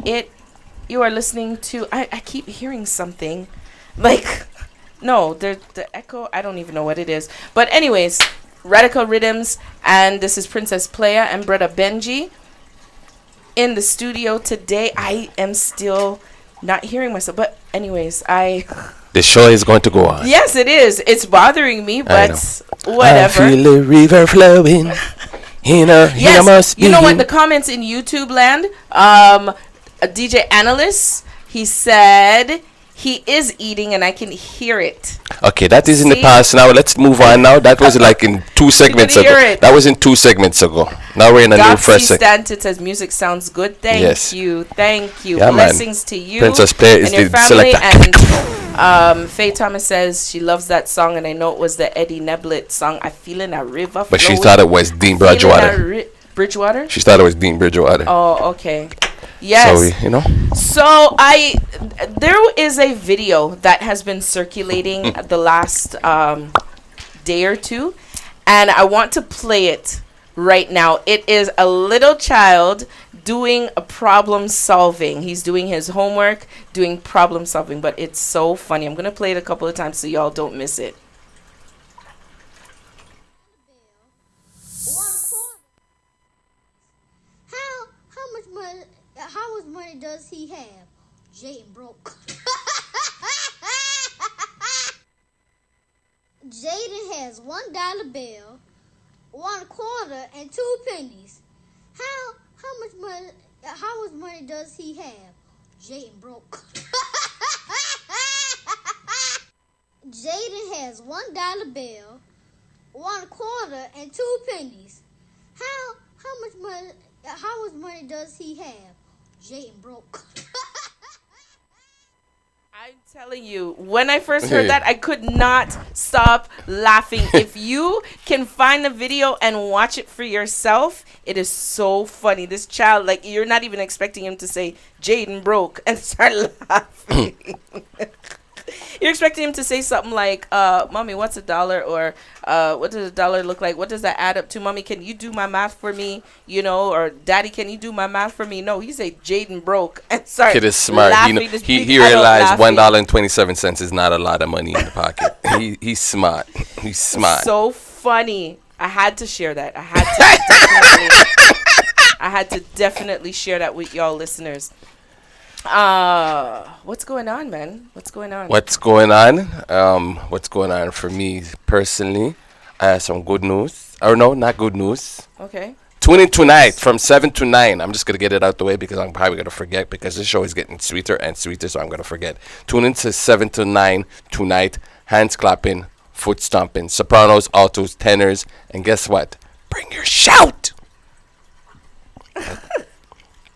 you are listening to, I keep hearing something. Like, no, the echo, I don't even know what it is. But anyways, Radical Riddimz, and this is Princess Playa and Brotha Benji in the studio today. I am still not hearing myself. But anyways, The show is going to go on. yes, it is. It's bothering me, I but I whatever. feel the river flowing. Yes, must you know be. what? The comments in YouTube land, a DJ Analyst, he said he is eating and I can hear it. Okay, that is in the See? past. Now let's move on. Now that was like in 2 segments hear ago. it. That was in 2 segments ago. Now we're in a new Doxy fresh segment. Stanton says music sounds good. Thank Yes. you. Thank you. Yeah, man. Blessings to you. Princess Playa is and your the family. selector. And Faye Thomas says she loves that song, and I know it was the Eddie Neblett song. I feel in a river. But she flowing. thought it was Dean Feel in a Bridgewater. Bridgewater? She thought it was Dean Bridgewater. Oh, okay. Yes. So we, you know. So there is a video that has been circulating the last day or two, and I want to play it right now. It is a little child doing a problem solving. He's doing his homework, doing problem solving, but it's so funny. I'm gonna play it a couple of times so y'all don't miss it. How much money does he have? Jaden broke. Jaden has $1 bill, 1 quarter, and 2 pennies. How much money does he have? Jaden broke. Jaden has $1 bill, 1 quarter, and 2 pennies. How much money does he have? Jaden broke. I'm telling you, when I first heard that, I could not stop laughing. If you can find the video and watch it for yourself, it is so funny. This child, like, you're not even expecting him to say, Jaden broke, and start laughing. You're expecting him to say something like, Mommy, what's $1? Or what does $1 look like? What does that add up to? Mommy, can you do my math for me? You know, or Daddy, can you do my math for me? No, he say Jaden broke and start Kid is smart. He realized $1.27 is not a lot of money in the pocket. He's smart. He's smart. So funny. I had to share that. I had to definitely share that with y'all listeners. What's going on, man? What's going on? What's going on? What's going on for me personally? I have some good news. Or no, not good news. Okay. Tune in tonight from 7 to 9. I'm just going to get it out the way because I'm probably going to forget because this show is getting sweeter and sweeter, so I'm going to forget. Tune in to 7 to 9 tonight. Hands clapping, foot stomping, sopranos, altos, tenors, and guess what? Bring your shout.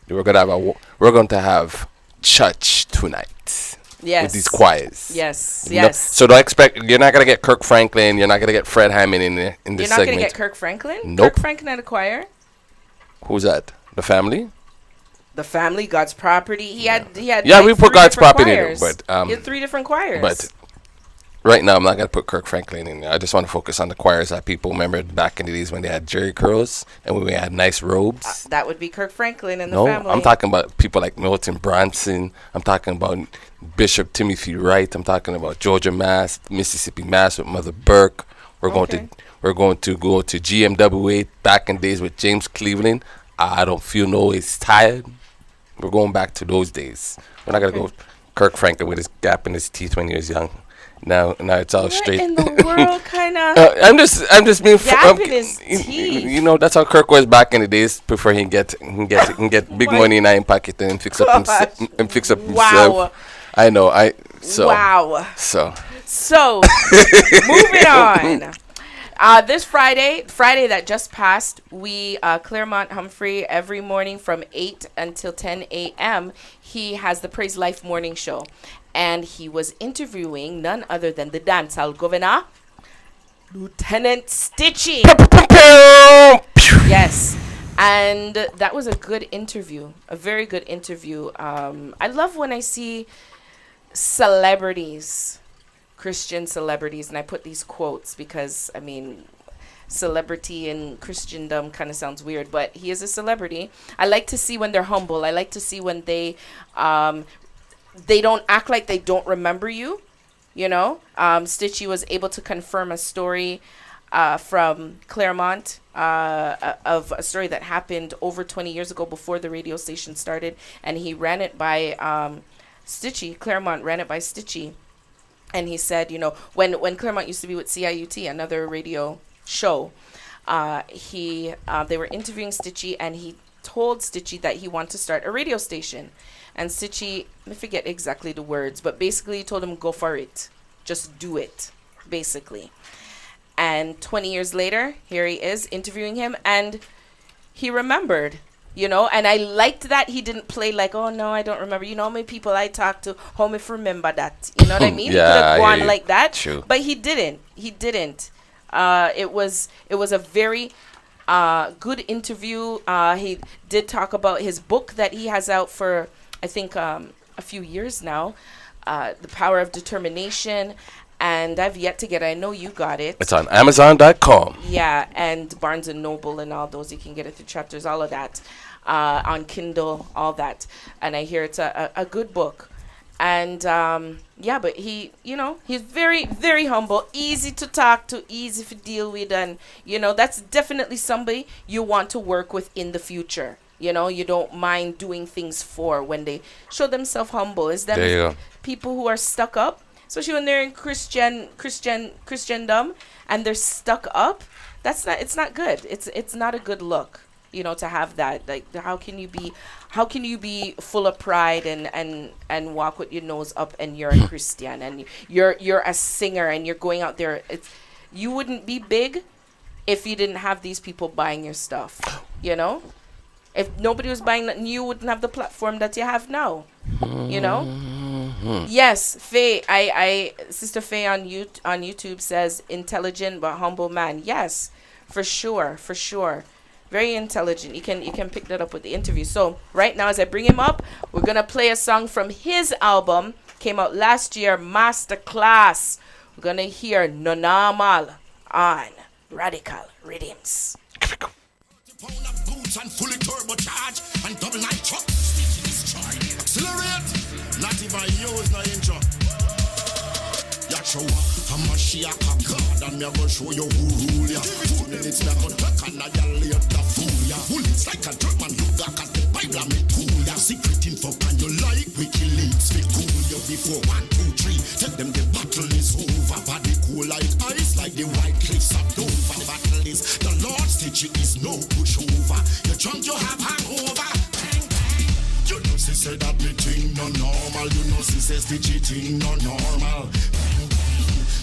We're going to have church tonight. Yes. With these choirs. Yes. You know? So don't expect, you're not going to get Kirk Franklin, you're not going to get Fred Hammond in this segment. You're not going to get Kirk Franklin? Nope. Kirk Franklin at a choir? Who's that? The Family? The Family, God's Property. He had yeah, like we put God's Property choirs. in it, but he had 3 different choirs. But right now, I'm not going to put Kirk Franklin in there. I just want to focus on the choirs that people remember back in the days when they had jerry curls and when we had nice robes. That would be Kirk Franklin and the No, Family. I'm talking about people like Milton Bronson. I'm talking about Bishop Timothy Wright. I'm talking about Georgia Mass, Mississippi Mass with Mother Burke. We're going to go to GMWA back in days with James Cleveland. I don't feel no it's tired. We're going back to those days. We're not gonna go Kirk Franklin with his gap in his teeth when he was young. Now it's all straight. In the world, kind of. I'm just being. Gap in his teeth. You know that's how Kirk was back in the days before he get big money in his pocket and fix up himself. Wow. I know. Wow. So moving on. This Friday that just passed, we Claremont Humphrey every morning from 8 until 10 a.m. He has the Praise Life morning show. And he was interviewing none other than the dancehall governor, Lieutenant Stitchy. Yes. And that was a good interview, a very good interview. I love when I see celebrities, Christian celebrities, and I put these quotes because, I mean, celebrity in Christendom kind of sounds weird, but he is a celebrity. I like to see when they're humble. I like to see when they don't act like they don't remember you, you know. Stitchy was able to confirm a story from Claremont of a story that happened over 20 years ago before the radio station started, and he ran it by Stitchy. Claremont ran it by Stitchy, and he said, you know, when Claremont used to be with CIUT, another radio show, they were interviewing Stitchy, and he told Stitchy that he wanted to start a radio station. And Stitchy, I forget exactly the words, but basically he told him, go for it. Just do it, basically. And 20 years later, here he is interviewing him, and he remembered, you know. And I liked that he didn't play like, oh, no, I don't remember. You know how many people I talked to, how me remember that? You know what I mean? Yeah, he could have gone like that, true. But he didn't. He didn't. It was a very good interview. He did talk about his book that he has out for, I think, a few years now, The Power of Determination, and I've yet to get it. I know you got it. It's on Amazon.com. Yeah, and Barnes & Noble and all those. You can get it through Chapters, all of that, on Kindle, all that. And I hear it's a good book. And, yeah, but he, you know, he's very, very humble, easy to talk to, easy to deal with. And, you know, that's definitely somebody you want to work with in the future. You know, you don't mind doing things for when they show themselves humble. Is them people who are stuck up. especially when they're in Christendom and they're stuck up. It's not good. It's not a good look, to have that. Like, how can you be full of pride and walk with your nose up, and you're a Christian and you're a singer and you're going out there. You wouldn't be big if you didn't have these people buying your stuff. If nobody was buying that, you wouldn't have the platform that you have now. Yes, Faye. Sister Faye on YouTube says intelligent but humble man. Yes, for sure. Very intelligent. You can pick that up with the interview. So right now, as I bring him up, we're gonna play a song from his album. Came out last year, Masterclass. We're gonna hear No Normal on Radical Riddimz. Pound of boots and fully turbocharged and double night truck. Stitching is charged. Accelerate. Not even use no intro. Ya show up. I'm a Shia God and me a go show you who rule ya. 2 minutes me a go talk and I yell later fool ya. Bullets like a German you got cause the Bible me cool ya. Secret info and you like WikiLeaks we cool you before 1, 2, 3. Tell them the battle is over. Body cool like ice like the white cliffs of Dover. Battle is the Lord's teaching is no pushover. You drunk you have hangover. Bang, bang. You know she said that the thing no normal. You know she says the cheating no normal. Bang, bang.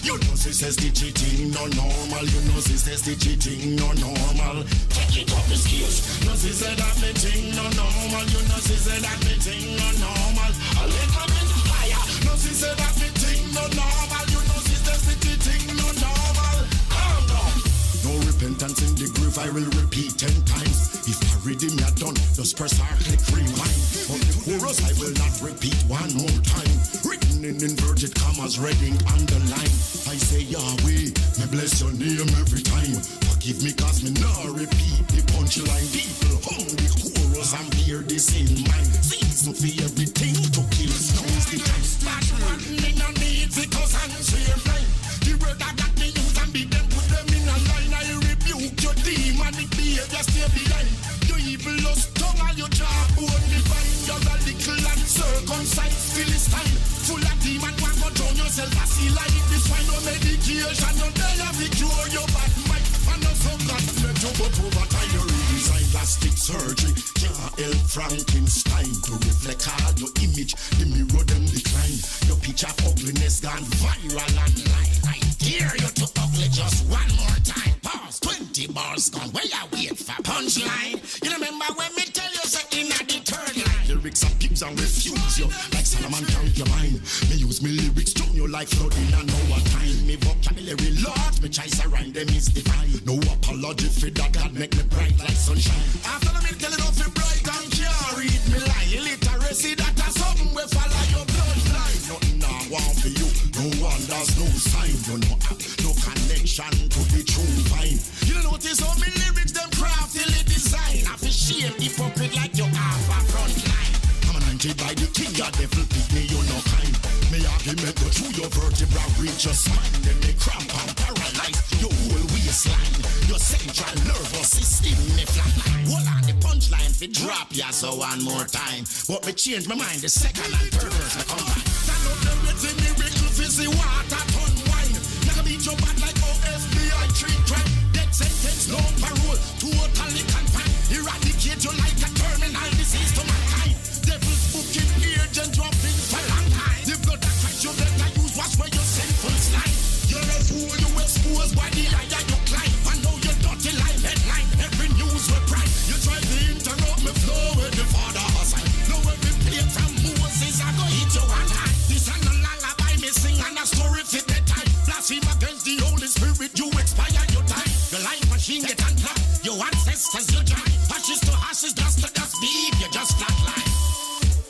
You know she says the cheating no normal. You know she says the cheating no normal. Check it up the skills. No she said that the thing no normal. You know she said that the thing no normal. A little bit higher. No she said that the thing no normal. You know she says the cheating no normal. Calm down. No repentance in the grave, I will repeat 10 times. If I read him, you're done, just press or click rewind. But the chorus, I will not repeat one more time. Written in inverted commas, reading underline. I say Yahweh, me bless your name every time. Forgive me cause me not repeat the punchline. People hum the chorus and bear this in mind. Season for everything to kill stones. The time splash one in a need because I'm share flying. The word that got me use and beat them, put them in a line. I rebuke your demonic behavior, stay behind. Your evil lust tongue and your jawbone divine. You're a little uncircumcised Philistine. Full of demon, one go drown yourself as he like this wine. No medication, no day of the cure. Your bad mind, and no some that let you go over time. You redesign plastic surgery. Can't help Frankenstein to reflect all your image. The mirror them decline. Your picture of ugliness gone viral online. I dare you to ugly just one more time. Pause, 20 bars gone. Where you wait for punchline? You remember when me tell you something at the third line? Lyrics of pigs and refuse you like Solomon carry your mind. Me use me lyrics to you like flooding and no time. Me vocabulary large, me choice a rhyme them is divine. No apology for that, God make me bright like sunshine. After me tell it off you bright and can't read me line. Illiteracy that has something we follow your bloodline. Nothing I want for you, no wonders, no sign. You know no connection to the true vine. You notice how me lyrics them craftily design. I feel shame hypocrite like you have a front line. I'm anointed by the king, your devil pick me, you no kind. Me argument go through your vertebra, reach your spine. Then me cramp and paralyze your whole waistline. Your central nervous system me flatline. Hold on the punchline fi drop ya so one more time. But me change my mind the second and third verse me come back. Stand up the rhythm, miracle fizzy water turn wine. Never beat your bad like FBI treat crime. Death sentence, no parole, totally confined. Eradicate you like a terminal disease to mankind. Devil's booking agent dropping for long time. The blood that fight you better use wash where your sinful slime. You're a fool, you expose by the eye that you climb. I know your dirty line headline, every news will prime. You try to interrupt me flow with the father aside. No every play from Moses I go hit you one time. This and a lullaby me sing and a story fit the time. Blaspheme against the Holy Spirit, you expire your time. The life machine get unplugged, your ancestors you join. Ashes to ashes, dust to dust, beep, you just flatline.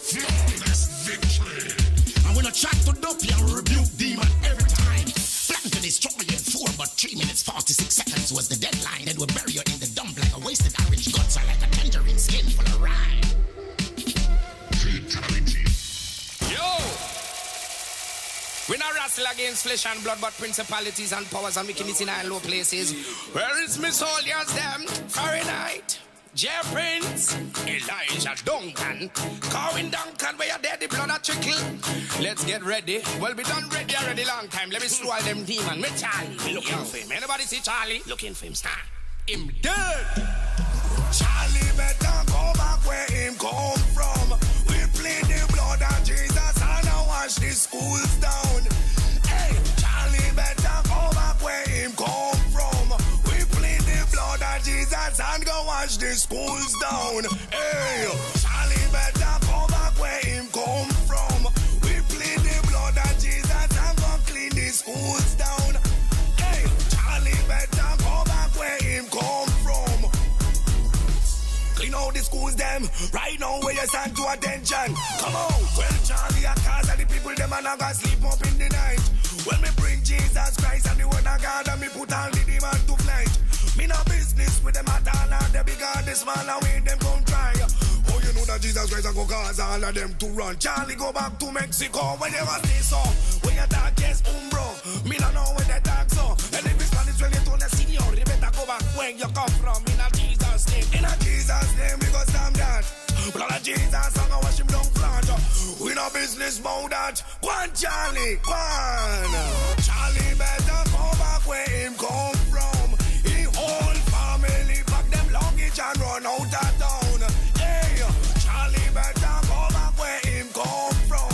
Flawless victory. And when I chat to dope, you rebuke demon every time. Plan to destroy you in 4, but 3 minutes 46 seconds was the deadline. Then we'll bury you in the dump like a wasted orange. Guts are like a tangerine skin full of rye. Fatality. Yo! We not wrestle against flesh and blood, but principalities and powers and making it in our low places. Where is me soldiers them? Fahrenheit. Jeff Prince, Elijah Duncan, Corwin Duncan, where you dead, the blood of trickle. Let's get ready. Well, we done ready already long time. Let me swallow them demon. Me Charlie, we looking for him. Anybody see Charlie? Looking for him. Him dead. Charlie better go back where him come from. We play the blood of Jesus and I wash the schools down. Hey, Charlie better go back where him come from. We play the blood of Jesus and go wash the schools down. Hey, Charlie better go back where him come from. We play the blood of Jesus and go clean the schools down. Hey, Charlie better go back where him come from. Clean out the schools them. Right now where you stand to attention. Come on. Well, Charlie, a cause of the people them and I got sleep up in the night. When me bring Jesus Christ and the word of God and me put all the demon to flight. Me no business with them at all and the big and the small and way them gon' try. Oh, you know that Jesus Christ a go cause all of them to run. Charlie go back to Mexico when you ever say so. When you talk yes, bro. Me no know where they talk so. And if it's Spanish when you turn the senior, you better go back where you come from. In a Jesus name. In a Jesus name we go stamp that. Blood of Jesus I'm gonna wash him down flat. We no business about that. Go on Charlie, go on. Charlie better go back where him come from. He whole family pack them luggage and run out of town. Hey, Charlie better go back where him come from.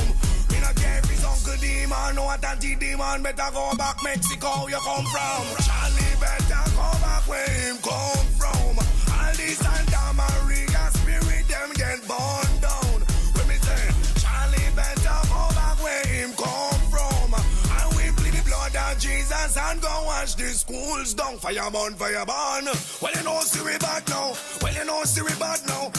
Me no care if his uncle demon or auntie demon. Better go back Mexico you come from. Charlie better go back where him come from. All this Santa Maria spirit them get burned down. When me say Charlie better go back where him come from. And we plead the blood of Jesus and go wash the schools down. Fire burn, fire burn. Well you know see we bad now. Well you know see we bad now.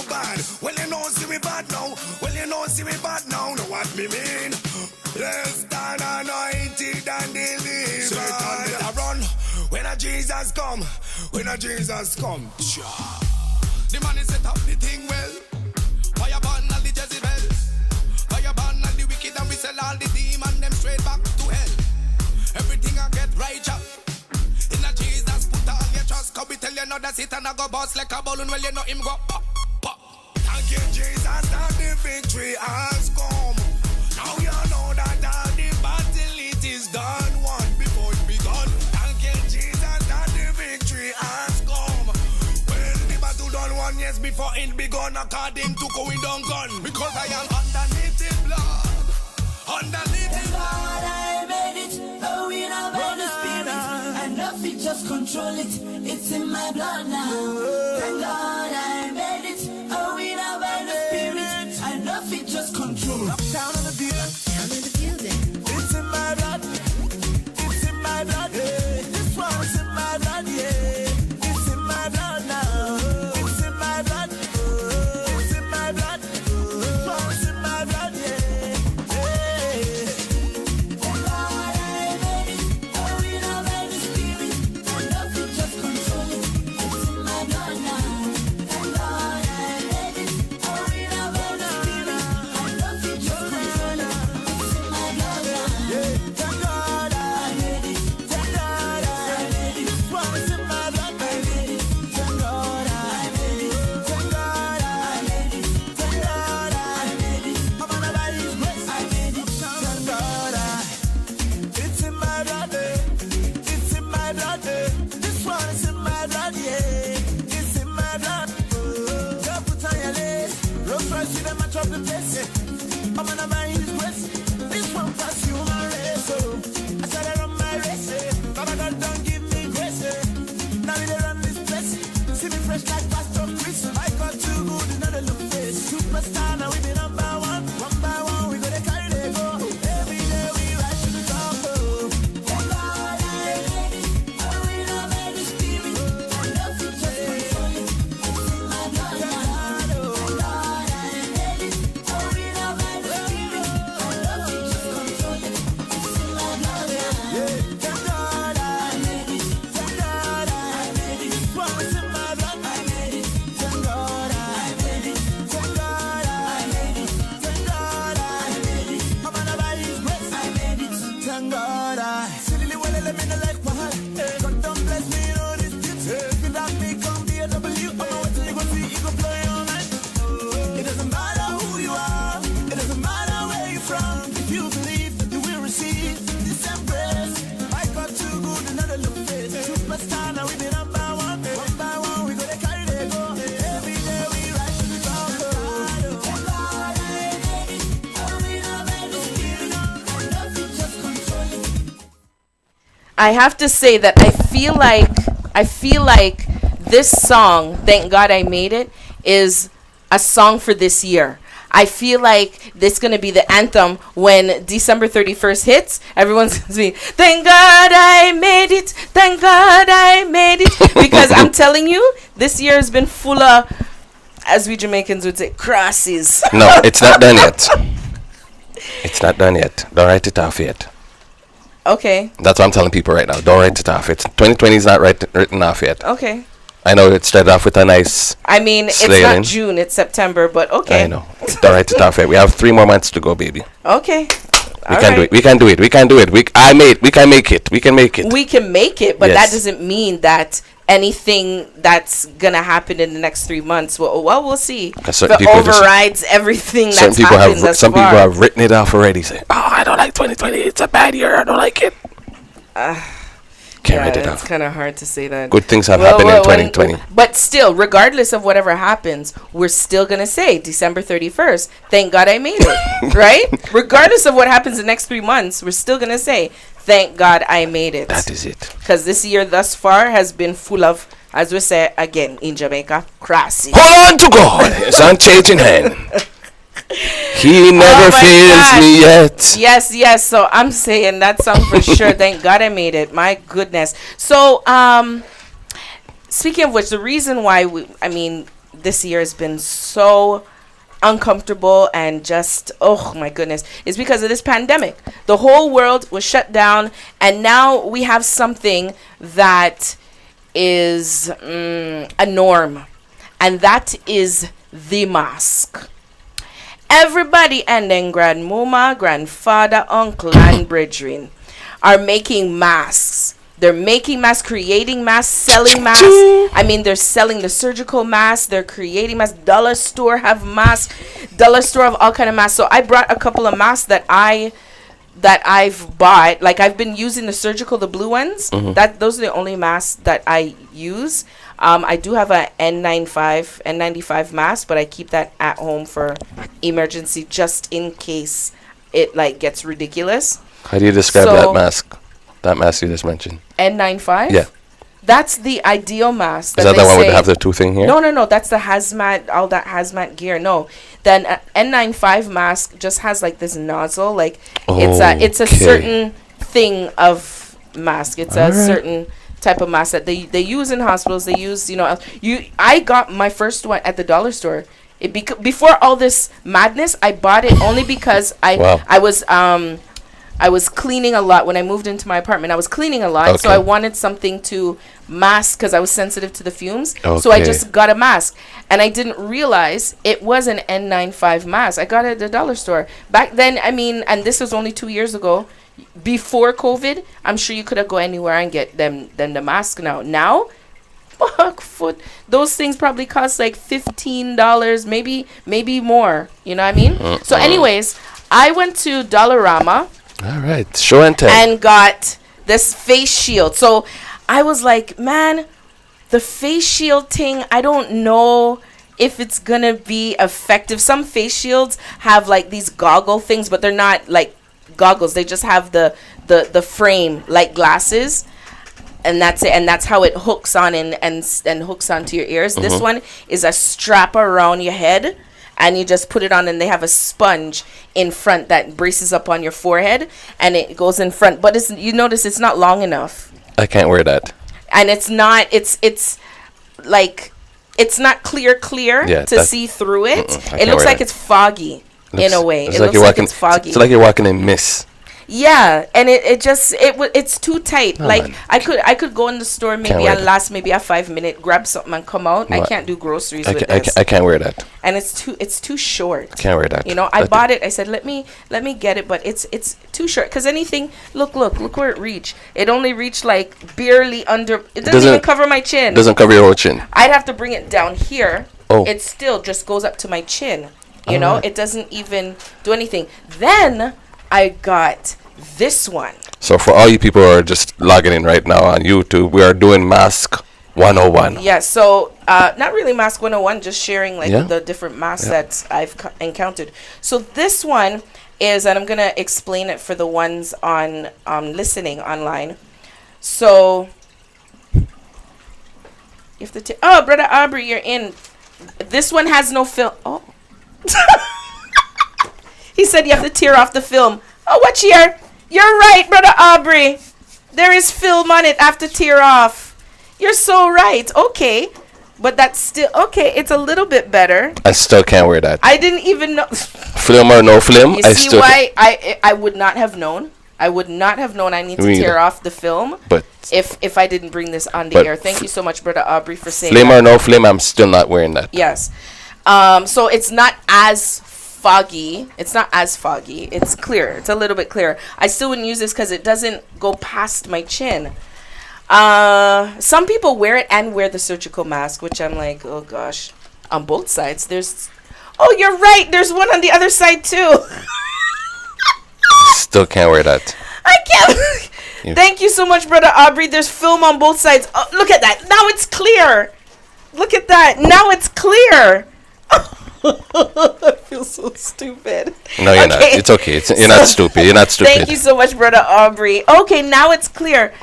Bad. Well you know see we bad now. Well you know see we bad now. Know what me mean? Less than anointed and delivered. Satan better run when a Jesus come. When a Jesus come. The man is set up the thing well. Fire burn all the Jezebel. Fire burn all the wicked and we sell all the demon them straight back to hell. Everything I get right up. In a Jesus put all your trust. Come we tell you now that Satan I go boss like a balloon. Well you know him go pop, pop. Thank you Jesus that the victory has come. Now you know that all the battle it is done. One before it begun. Thank you Jesus that the victory has come. Well the battle done one yes before it begun. According to going down gun. Because I am underneath the blood. Underneath the blood. I made it. Oh, we know by the spirit. And nothing just control it. It's in my blood now. Thank God I made it. Oh, we know by the spirit. And nothing just control. Down in the building. Down in the building. It's in my blood. It's in my blood. Yeah. This one's in my blood. Yeah. It's in my blood now. It's in my blood. It's in my blood. This one's in my blood. Yeah. Thank God I made it. Oh, we know by the spirit. And nothing just control it. It's in my blood now. Thank God I made it. Oh, we know by the spirit. And nothing just control it. It's in my blood now. Thank God I made it. Thank God I made it. This one's in my blood. I made it. Thank God I made it. Thank God I made it. Thank God I made it. I'm gonna buy his grace. I made it. Thank God it's in my blood. It's in my blood. This one is in my blood. Yeah, it's in my blood. Just put on your lace. Roll first, see them match up the place. I'm gonna buy his grace. This one pass you my race. I said I run my race. Baba God don't give me grace. Now we dey run this place. See me fresh like Pastor Chris. I got too good, another look face. Superstar, now we be number one. One by one, we gonna carry the go. Every day we rise to the top. Thank God I made it. Oh, we know by the spirit. And nothing just control it. It's in my blood now. Thank God I made it. Oh, we know by the spirit. I have to say that I feel like this song, Thank God I Made It, is a song for this year. I feel like this is going to be the anthem when December 31st hits. Everyone's going to be, thank God I made it. Thank God I made it. Because I'm telling you, this year has been full of, as we Jamaicans would say, crosses. No, it's not done yet. It's not done yet. Don't write it off yet. Okay. That's what I'm telling people right now. Don't write it off. It's 2020 is not written off yet. Okay. I know it started off with a nice. I mean, it's sailing. not June, it's September, but okay. I know. Don't write it off yet. We have 3 more months to go, baby. Okay. We can do it. We can do it. We can do it. We can make it. We can make it. We can make it, but Yes. that doesn't mean that anything that's gonna happen in the next 3 months. Well, we'll see. If certain it people just- overrides everything Some that's people happened thus some people far. have written it off already. Saying, "Oh, I don't like 2020. It's a bad year. I don't like it." Can't write it It's off. kind of hard to say that. Good things have happened in 2020. But still, regardless of whatever happens, we're still gonna say December 31st. Thank God I made it, right? Regardless of what happens the next 3 months, we're still gonna say, "Thank God I made it." That is it. Because this year thus far has been full of, as we say again in Jamaica, crosses. Hold on to God. It's unchanging hand. He never my fails God. me yet. Yes. So I'm saying that song for sure. Thank God I made it. My goodness. So, speaking of which, the reason why this year has been so uncomfortable and just, oh my goodness, is because of this pandemic. The whole world was shut down, and now we have something that is a norm, and that is the mask. Everybody and then grandmama, grandfather, uncle, and brethren are making masks. They're making masks, creating masks, selling masks. I mean, they're selling the surgical masks. They're creating masks. Dollar store have masks. Dollar store have all kind of masks. So I brought a couple of masks that I've bought. Like, I've been using the surgical, the blue ones. Those are the only masks that I use. I do have a N95 mask, but I keep that at home for emergency, just in case it like gets ridiculous. How do you describe that mask? That mask you just mentioned. N95? Yeah. That's the ideal mask. Is that the one with have the 2 thing here? No. That's the hazmat, all that hazmat gear. No. Then N95 mask just has like this nozzle. Like it's a certain thing of mask. It's a certain type of mask that they use in hospitals. They use, I got my first one at the dollar store. Before all this madness, I bought it only because I was cleaning a lot when I moved into my apartment. I was cleaning a lot, so I wanted something to mask because I was sensitive to the fumes. So I just got a mask, and I didn't realize it was an N95 mask. I got it at the dollar store back then. I mean, and this was only 2 years ago. Before COVID, I'm sure you could have go anywhere and get them the mask now. Fuck foot. Those things probably cost like $15, maybe more. You know what I mean? So anyways, I went to Dollarama. All right, show and tell. And got this face shield. So I was like, man, the face shield thing, I don't know if it's gonna be effective. Some face shields have like these goggle things, but they're not like goggles. They just have the frame like glasses, and that's it. And that's how it hooks on and hooks onto your ears. This one is a strap around your head, and you just put it on, and they have a sponge in front that braces up on your forehead, and it goes in front. But you notice it's not long enough. I can't wear that. And it's not. It's like it's not clear to see through it. It looks like it's foggy in a way. It looks like it's foggy. It's like you're walking in mist. Yeah, and it's too tight. Like I could go in the store maybe and last maybe a 5 minute, grab something and come out. I can't do groceries with this. I can't wear that. And it's too short. Can't wear that. I bought it. I said let me get it, but it's too short. Because anything, look where it reached. It only reached like barely under. It doesn't even cover my chin. Doesn't cover your whole chin. I'd have to bring it down here. Oh. It still just goes up to my chin. It doesn't even do anything. Then I got this one. So for all you people who are just logging in right now on YouTube, we are doing Mask 101. Yeah, so not really Mask 101, just sharing the different masks that I've encountered. So this one is, and I'm going to explain it for the ones on listening online. So if the oh, Brother Aubrey, you're in. This one has no film. Oh. He said you have to tear off the film. Oh, what here? You're right, Brother Aubrey. There is film on it. I have to tear off. You're so right. Okay. But that's still okay. It's a little bit better. I still can't wear that. I didn't even know. Film or no film, You I see still why I would not have known. I would not have known I need to Me tear either. off the film. But if I didn't bring this on the But air. Thank you so much, Brother Aubrey, for saying flame that. or no flame, I'm still not wearing that. Yes. So it's not as foggy. It's not as foggy. It's clear. It's a little bit clearer. I still wouldn't use this because it doesn't go past my chin. Some people wear it and wear the surgical mask, which I'm like, oh gosh. On both sides, there's. Oh, you're right. There's one on the other side too. Still can't wear that. I can't. Yeah. Thank you so much, Brother Aubrey. There's film on both sides. Oh, look at that. Now it's clear. Look at that. Now it's clear. I feel so stupid. No, you're not. It's okay. You're not stupid. You're not stupid. Thank you so much, Brother Aubrey. Okay, now it's clear.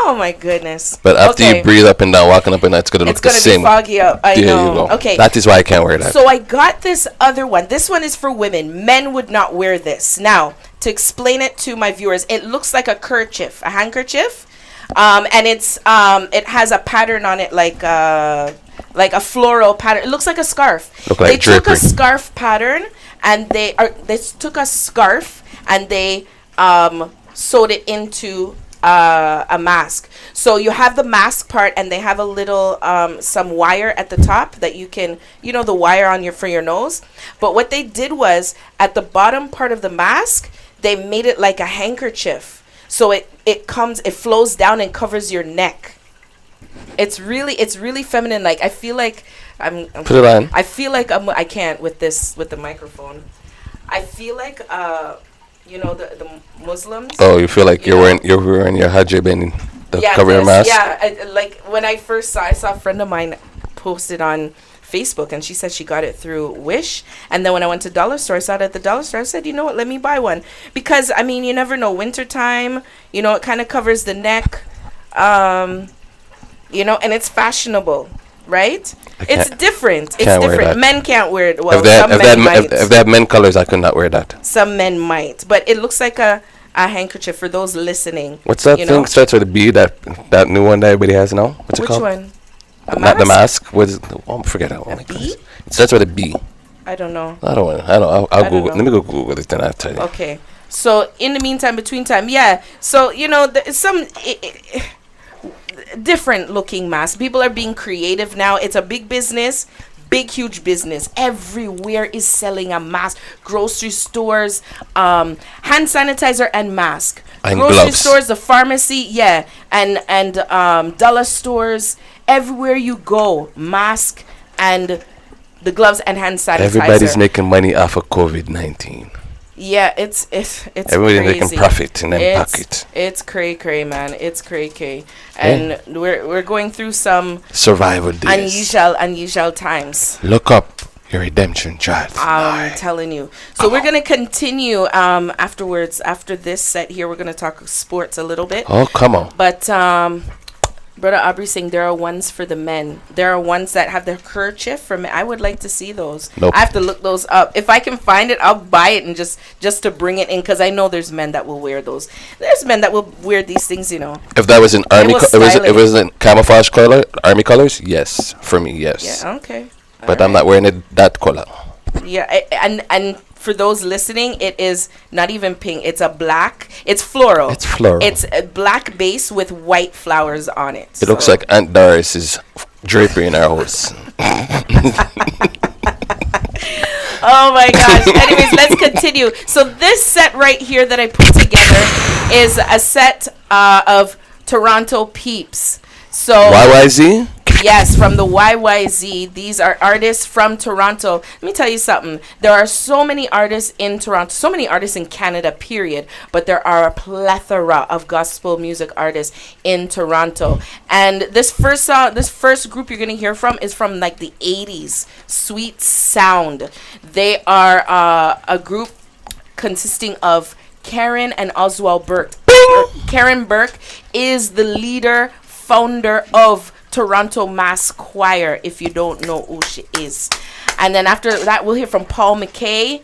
Oh my goodness. But after you breathe up and down, walking up and down, it's gonna look the same. It's gonna be foggy up. I There know. you go. Okay. That is why I can't wear that. So I got this other one. This one is for women. Men would not wear this. Now, to explain it to my viewers, it looks like a kerchief, a handkerchief, and it's it has a pattern on it like a floral pattern. It looks like a scarf. Look like they took drapery. a scarf pattern and they took a scarf and they sewed it into a mask. So you have the mask part and they have a little some wire at the top that you can, you know, the wire on for your nose. But what they did was at the bottom part of the mask, they made it like a handkerchief. So it flows down and covers your neck. It's really feminine. Like I feel like I'm Put it on. I feel like I can't with the microphone. I feel like you know the Muslims. Oh, you feel like you're wearing your hijab and the cover your mask? Yeah, like when I saw a friend of mine posted on Facebook and she said she got it through Wish, and then when I went to dollar store, I saw it at the dollar store. I said, you know what, let me buy one, because I mean you never know, wintertime, you know, it kind of covers the neck, you know, and it's fashionable, right? It's different. It's different. Men can't wear it. Well, if they have men colors, I could not wear that. Some men might, but it looks like a handkerchief for those listening. What's that thing? Starts with a B. That new one that everybody has now. What's it called? Which one? Not the mask. What is it? Oh, forget that one. B? It starts with a B. I don't know. I don't know. I'll Google. Let me go Google it, then I'll tell you. Okay. So in the meantime, between time, yeah. So you know, some different looking masks. People are being creative now. It's a big business. Big, huge business. Everywhere is selling a mask. Grocery stores, hand sanitizer and mask. And grocery gloves. stores, the pharmacy, yeah, and dollar stores. Everywhere you go, mask and the gloves and hand sanitizer. Everybody's making money off of COVID-19. Yeah, it's everybody's crazy. making profit in their pocket. It's cray, man. It's cray, and we're going through some survival days, unusual times. Look up your redemption child. I'm telling you. So we're gonna continue afterwards. After this set here, we're gonna talk sports a little bit. Oh, come on. But Brother Aubrey saying there are ones for the men. There are ones that have the kerchief for men. I would like to see those. Nope. I have to look those up. If I can find it, I'll buy it and just to bring it in, because I know there's men that will wear those. There's men that will wear these things, you know. If that was an army, it was in camouflage color, army colors. Yes, for me, yes. Yeah. Okay. But I'm not wearing that color. Yeah, and for those listening, it is not even pink. It's a black. It's floral. It's floral. It's a black base with white flowers on it. It looks like Aunt Doris's drapery in our house. Oh my gosh. Anyways, let's continue. So this set right here that I put together is a set of Toronto peeps. So YYZ? Yes, from the YYZ. These are artists from Toronto. Let me tell you something. There are so many artists in Toronto, so many artists in Canada, period. But there are a plethora of gospel music artists in Toronto. And this first group you're going to hear from is from like the 80s, Sweet Sound. They are a group consisting of Karen and Oswald Burke. Karen Burke is the leader, founder of Toronto Mass Choir, if you don't know who she is. And then after that, we'll hear from Paul McKay.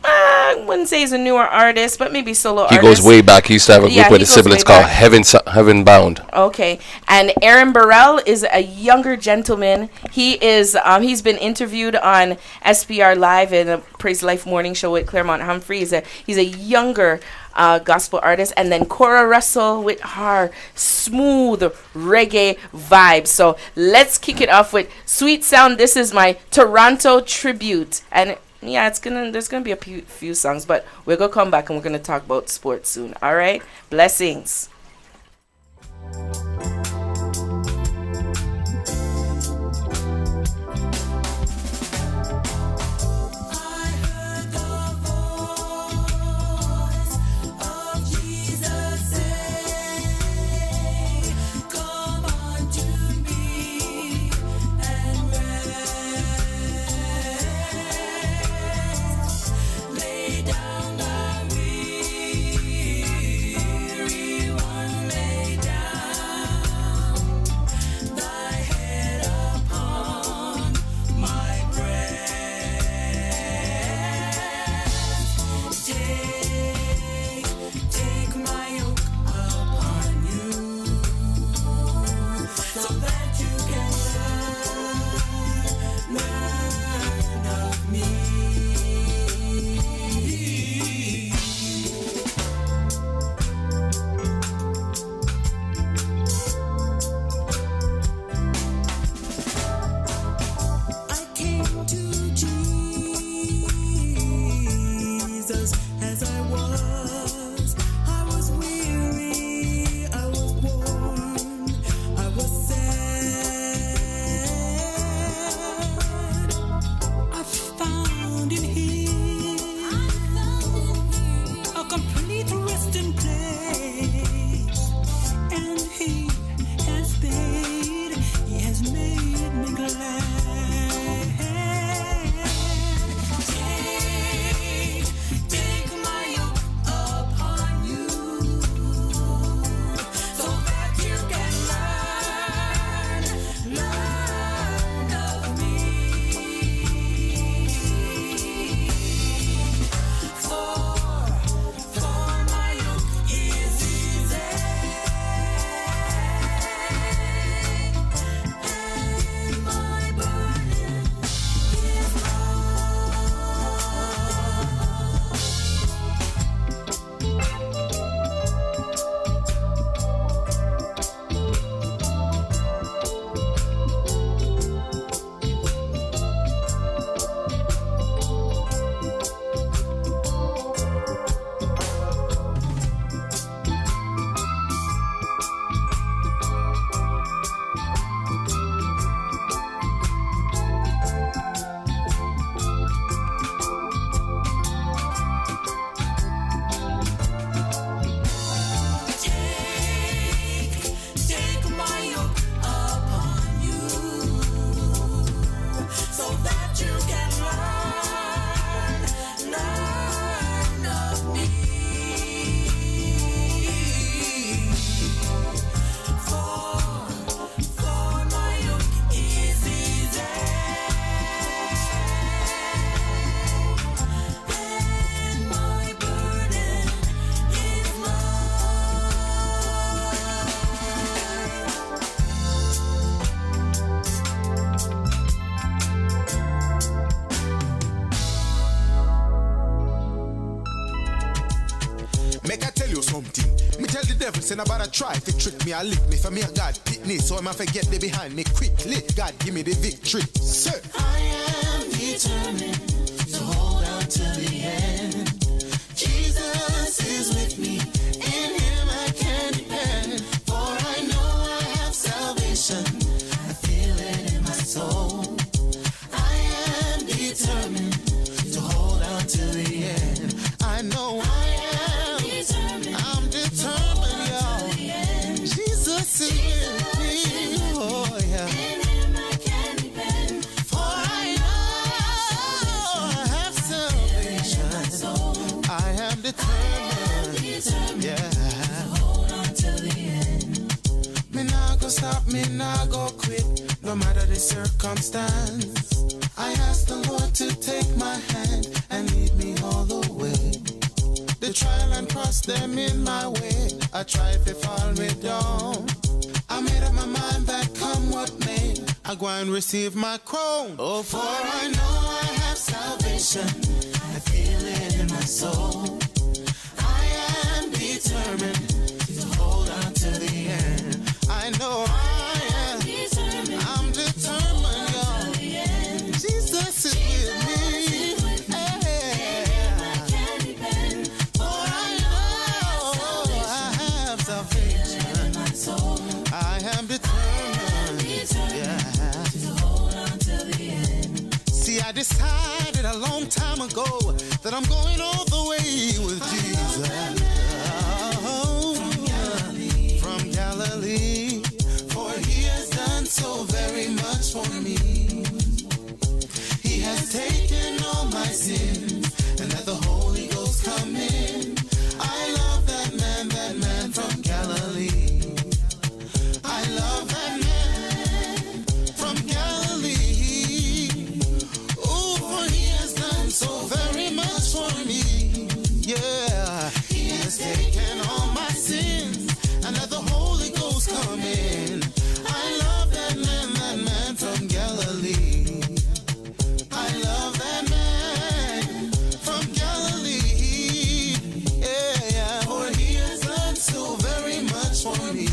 I wouldn't say he's a newer artist, but maybe solo artist. He goes way back. He used to have a group with his siblings called Heaven Bound. Okay. And Aaron Burrell is a younger gentleman. He is he's been interviewed on SPRLIVE in a Praise Life morning show with Claremont Humphrey. He's a younger gospel artist. And then Cora Russell with her smooth reggae vibe. So let's kick it off with Sweet Sound. This is my Toronto tribute. And yeah, there's gonna be a few songs, but we're gonna come back and we're gonna talk about sports soon. All right, blessings. Make I tell you something. Me tell the devil, say nobody try to trick me or lick me. For me, God pick me, so I'm going to forget they behind me quickly. God give me the victory. Sir. I am determined to hold out till the end. Jesus is with me. In him I can depend. For I know I have salvation. I feel it in my soul. I am determined to hold out till the end. I know I'm determined, y'all. Jesus is with me. Oh, yeah. In him I can depend. For I know I have salvation. I am determined. determined Yeah. to hold on till the end. Me nah go stop, me nah go quit, no matter the circumstance. I ask the Lord to take my hand and lead me all the way. The trial and cross them in my way, I try to fall me down. I made up my mind that come what may, I go and receive my crown. Oh, for I know I have salvation, I feel it in my soul. I am determined to hold on to the end. I know I am. I'm determined, y'all. Jesus is with me. For I know I have salvation. I am determined. Yeah. To hold on till the end. See, I decided a long time ago that I'm going all the way with Jesus. From Galilee, for he has done so very much for me. He has taken all my sins and let the Holy Ghost come in. I love that man from Galilee. I love that man from Galilee. Oh, for he has done so very much for me. Yeah, he has taken all my sins and let the Holy Ghost come in. I love that man from Galilee. I love that man from Galilee. Yeah, for he has done so very much for me.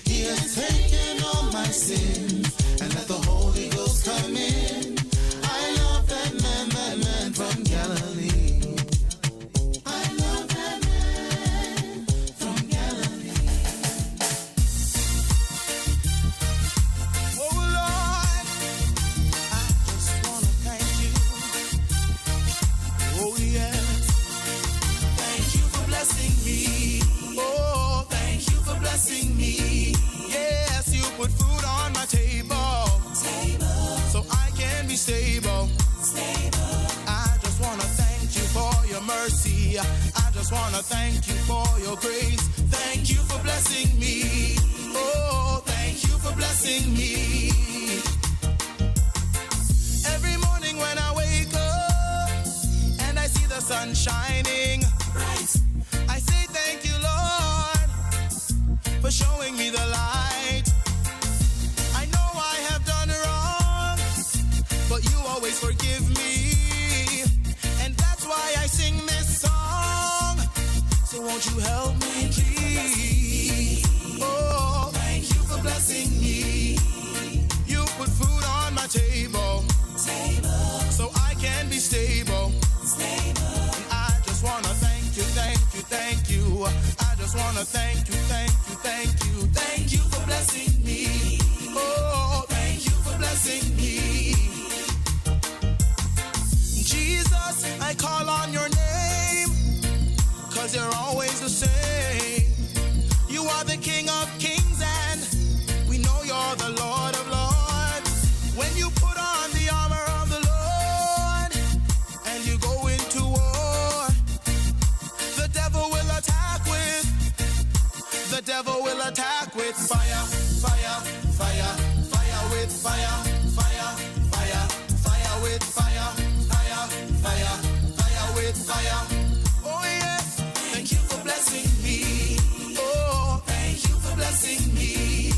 He has taken all my sins and let the Holy Ghost come in. I love that man from Galilee. I love that man from Galilee. Oh Lord, I just wanna thank you. Oh yes, thank you for blessing me. Oh, thank you for blessing me. Yes, you put food on my table, so I can be stable. I just wanna thank you for your mercy. I just wanna thank you for your grace. Thank you for blessing me. Oh, thank you for blessing me. Every morning when I wake up and I see the sun shining bright, I say thank you, Lord, for showing me the light. I know I have done wrong, but you always forgive me, and that's why I sing this song. So won't you help me, please? Oh, thank you for blessing me. You put food on my table, so I can be stable. And I just wanna thank you, thank you, thank you. I just wanna thank you, thank you, thank you. Thank you for blessing me. Oh, thank you for blessing me. Jesus, I call on your name, 'cause you're always the same. You are the King of Kings and we know you're the Lord of Lords. When you put on the armor of the Lord and you go into war, the devil will attack with fire, fire, fire, fire with fire, fire, fire, fire with fire, fire, fire, fire with fire. Oh yes, thank you for blessing me. Oh, thank you for blessing me.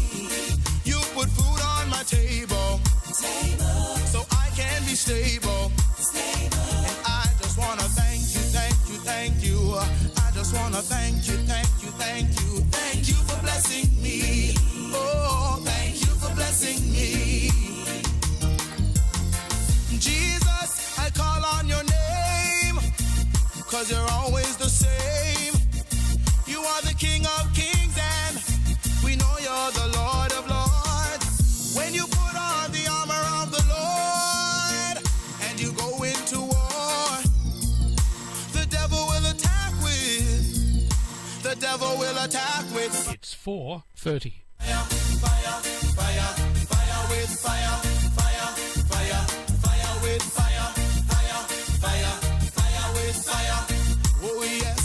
You put food on my table, so I can be stable. And I just wanna thank you, thank you, thank you. I just wanna thank you, thank you, thank you. Thank you for blessing me. Oh, thank you for blessing me. Jesus, I call on your name, 'cause you're always the same. You are the King of Kings and we know you're the Lord of Lords. When you put on the armor of the Lord and you go into war, the devil will attack with It's 4:30. fire, fire, fire, fire with fire, fire, fire, fire with fire, fire, fire, fire with fire. Oh yes,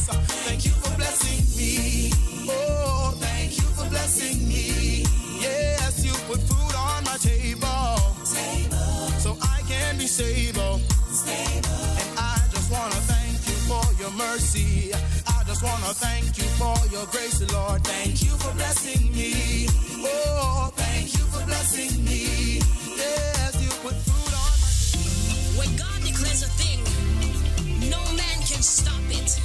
mercy. I just wanna thank you for your grace, Lord. Thank you for blessing me. Oh, thank you for blessing me. Yes, you put food on my... When God declares a thing, no man can stop it.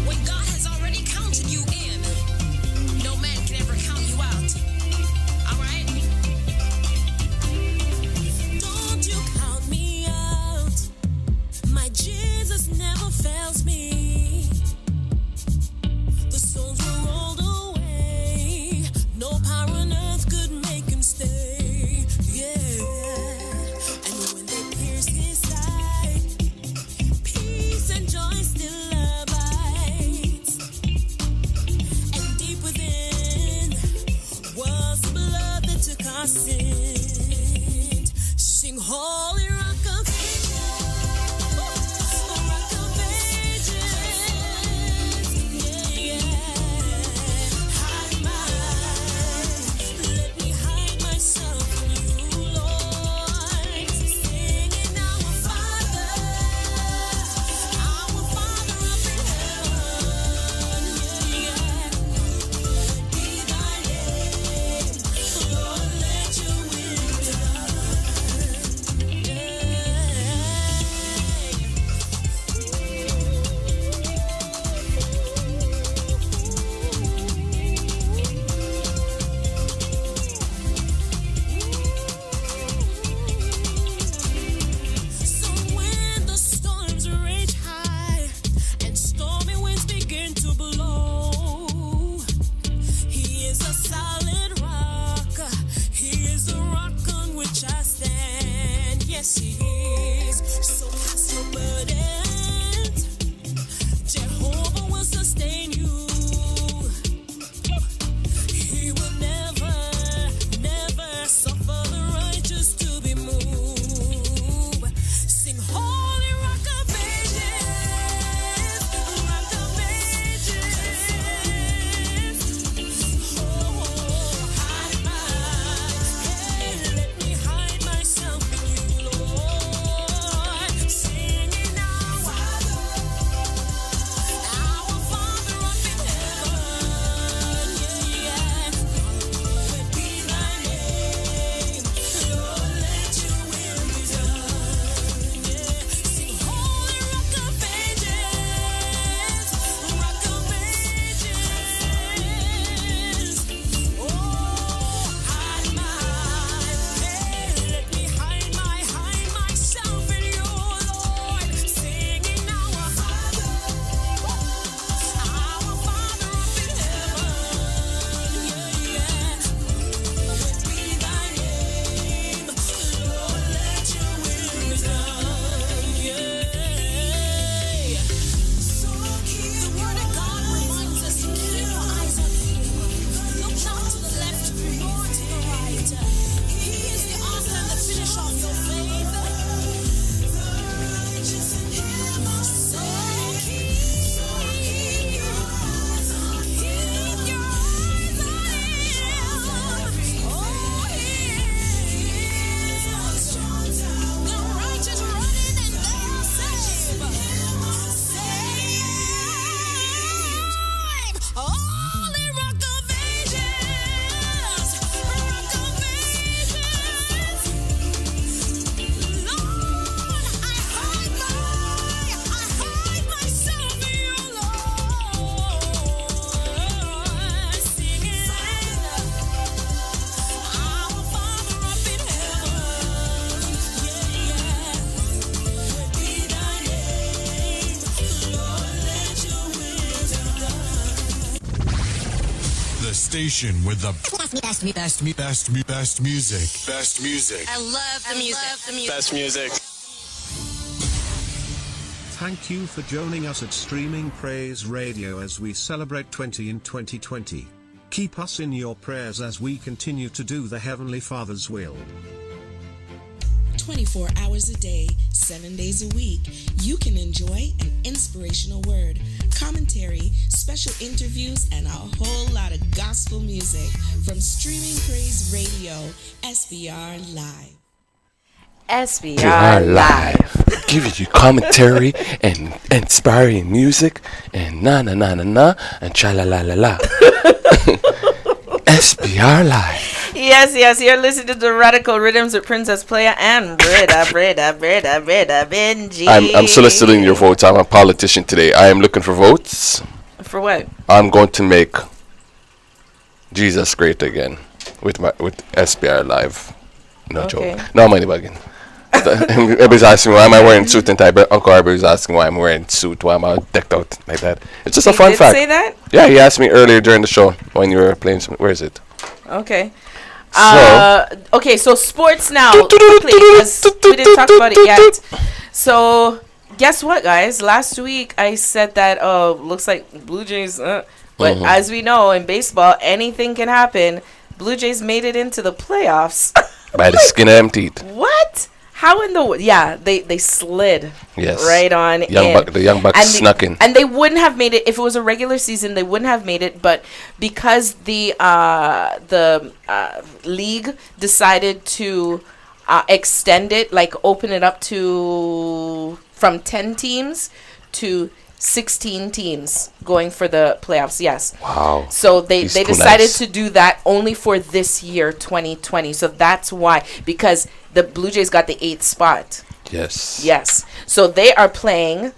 When God has already counted you in, no man can ever count you out. All right? Don't you count me out. My Jesus never fails me. The souls were rolled away. No power on earth could make him stay. Yeah. And when they pierced his side, peace and joy still abides. And deep within was the blood that took our sin. Sing holy rock of ages, rock of ages, yeah, yeah. Hide let me hide myself from you, Lord. Singing our Father up in heaven, yeah, yeah. Be thy name, Lord, let your will be done, yeah. So when the storms rage high and stormy winds begin to blow, He is a solid rock. He is a rock on which I stand. Yes, He is. So cast your burdens. Jehovah will sustain you. He will never, never suffer the righteous to be moved. Sing holy rock of ages, rock of ages. Oh, let me hide myself in you, Lord. Singing our Father up in heaven, yeah, yeah. Hallowed be thy name, Lord, let your will be done, yeah. Sing holy rock of ages, rock of ages. Oh, let me hide myself in you, Lord. Singing our Father up in heaven, yeah, yeah. Hallowed be thy name, Lord, let your will be done, yeah. So the word of God reminds us to keep our eyes on Him. Look not to the left nor to the right. He is the author and the finisher of your faith. The righteous in Him are saved. Keep your eyes on Him. Keep your eyes on Him. Oh, He is strong tower. The righteous run in and they are saved. Holy rock of ages, rock of ages. Lord, I hide myself in you, Lord. Singing our Father up in heaven, yeah, yeah. Hallowed be thy name, Lord, let your will be done. The station with the best music. Best music. I love the music. Best music. Thank you for joining us at Streaming Praise Radio as we celebrate 20 in 2020. Keep us in your prayers as we continue to do the Heavenly Father's will. 24 hours a day, 7 days a week, you can enjoy an inspirational word, commentary, special interviews, and a whole lot of gospel music from Streaming Praise Radio, SPR Live. SPR Live. Giving you commentary and inspiring music and na na na na na and cha la la la la. SPR Live. Yes, you're listening to the Radical Riddimz with Princess Playa and Brotha Benji. I'm soliciting your votes. I'm a politician today. I am looking for votes. For what? I'm going to make Jesus great again with SPR Live. No joke. No money bugging. Everybody's asking me why am I wearing suit and tie, but Uncle Arby's asking why I'm wearing suit, why am I decked out like that. It's just a fun fact. Say that? Yeah, he asked me earlier during the show when you were playing. Where is it? Okay. So sports now. Quickly, 'cause we didn't talk about it yet. So guess what, guys? Last week I said that looks like Blue Jays, but as we know in baseball, anything can happen. Blue Jays made it into the playoffs by the skin of them teeth. What? How in the they slid right on the young bucks snuck in, and they wouldn't have made it if it was a regular season. They wouldn't have made it, but because the league decided to extend it, like open it up to from 10 teams to 16 teams going for the playoffs. Yes. Wow. So they decided to do that only for this year, 2020. So that's why, because the Blue Jays got the 8th spot. Yes. So they are playing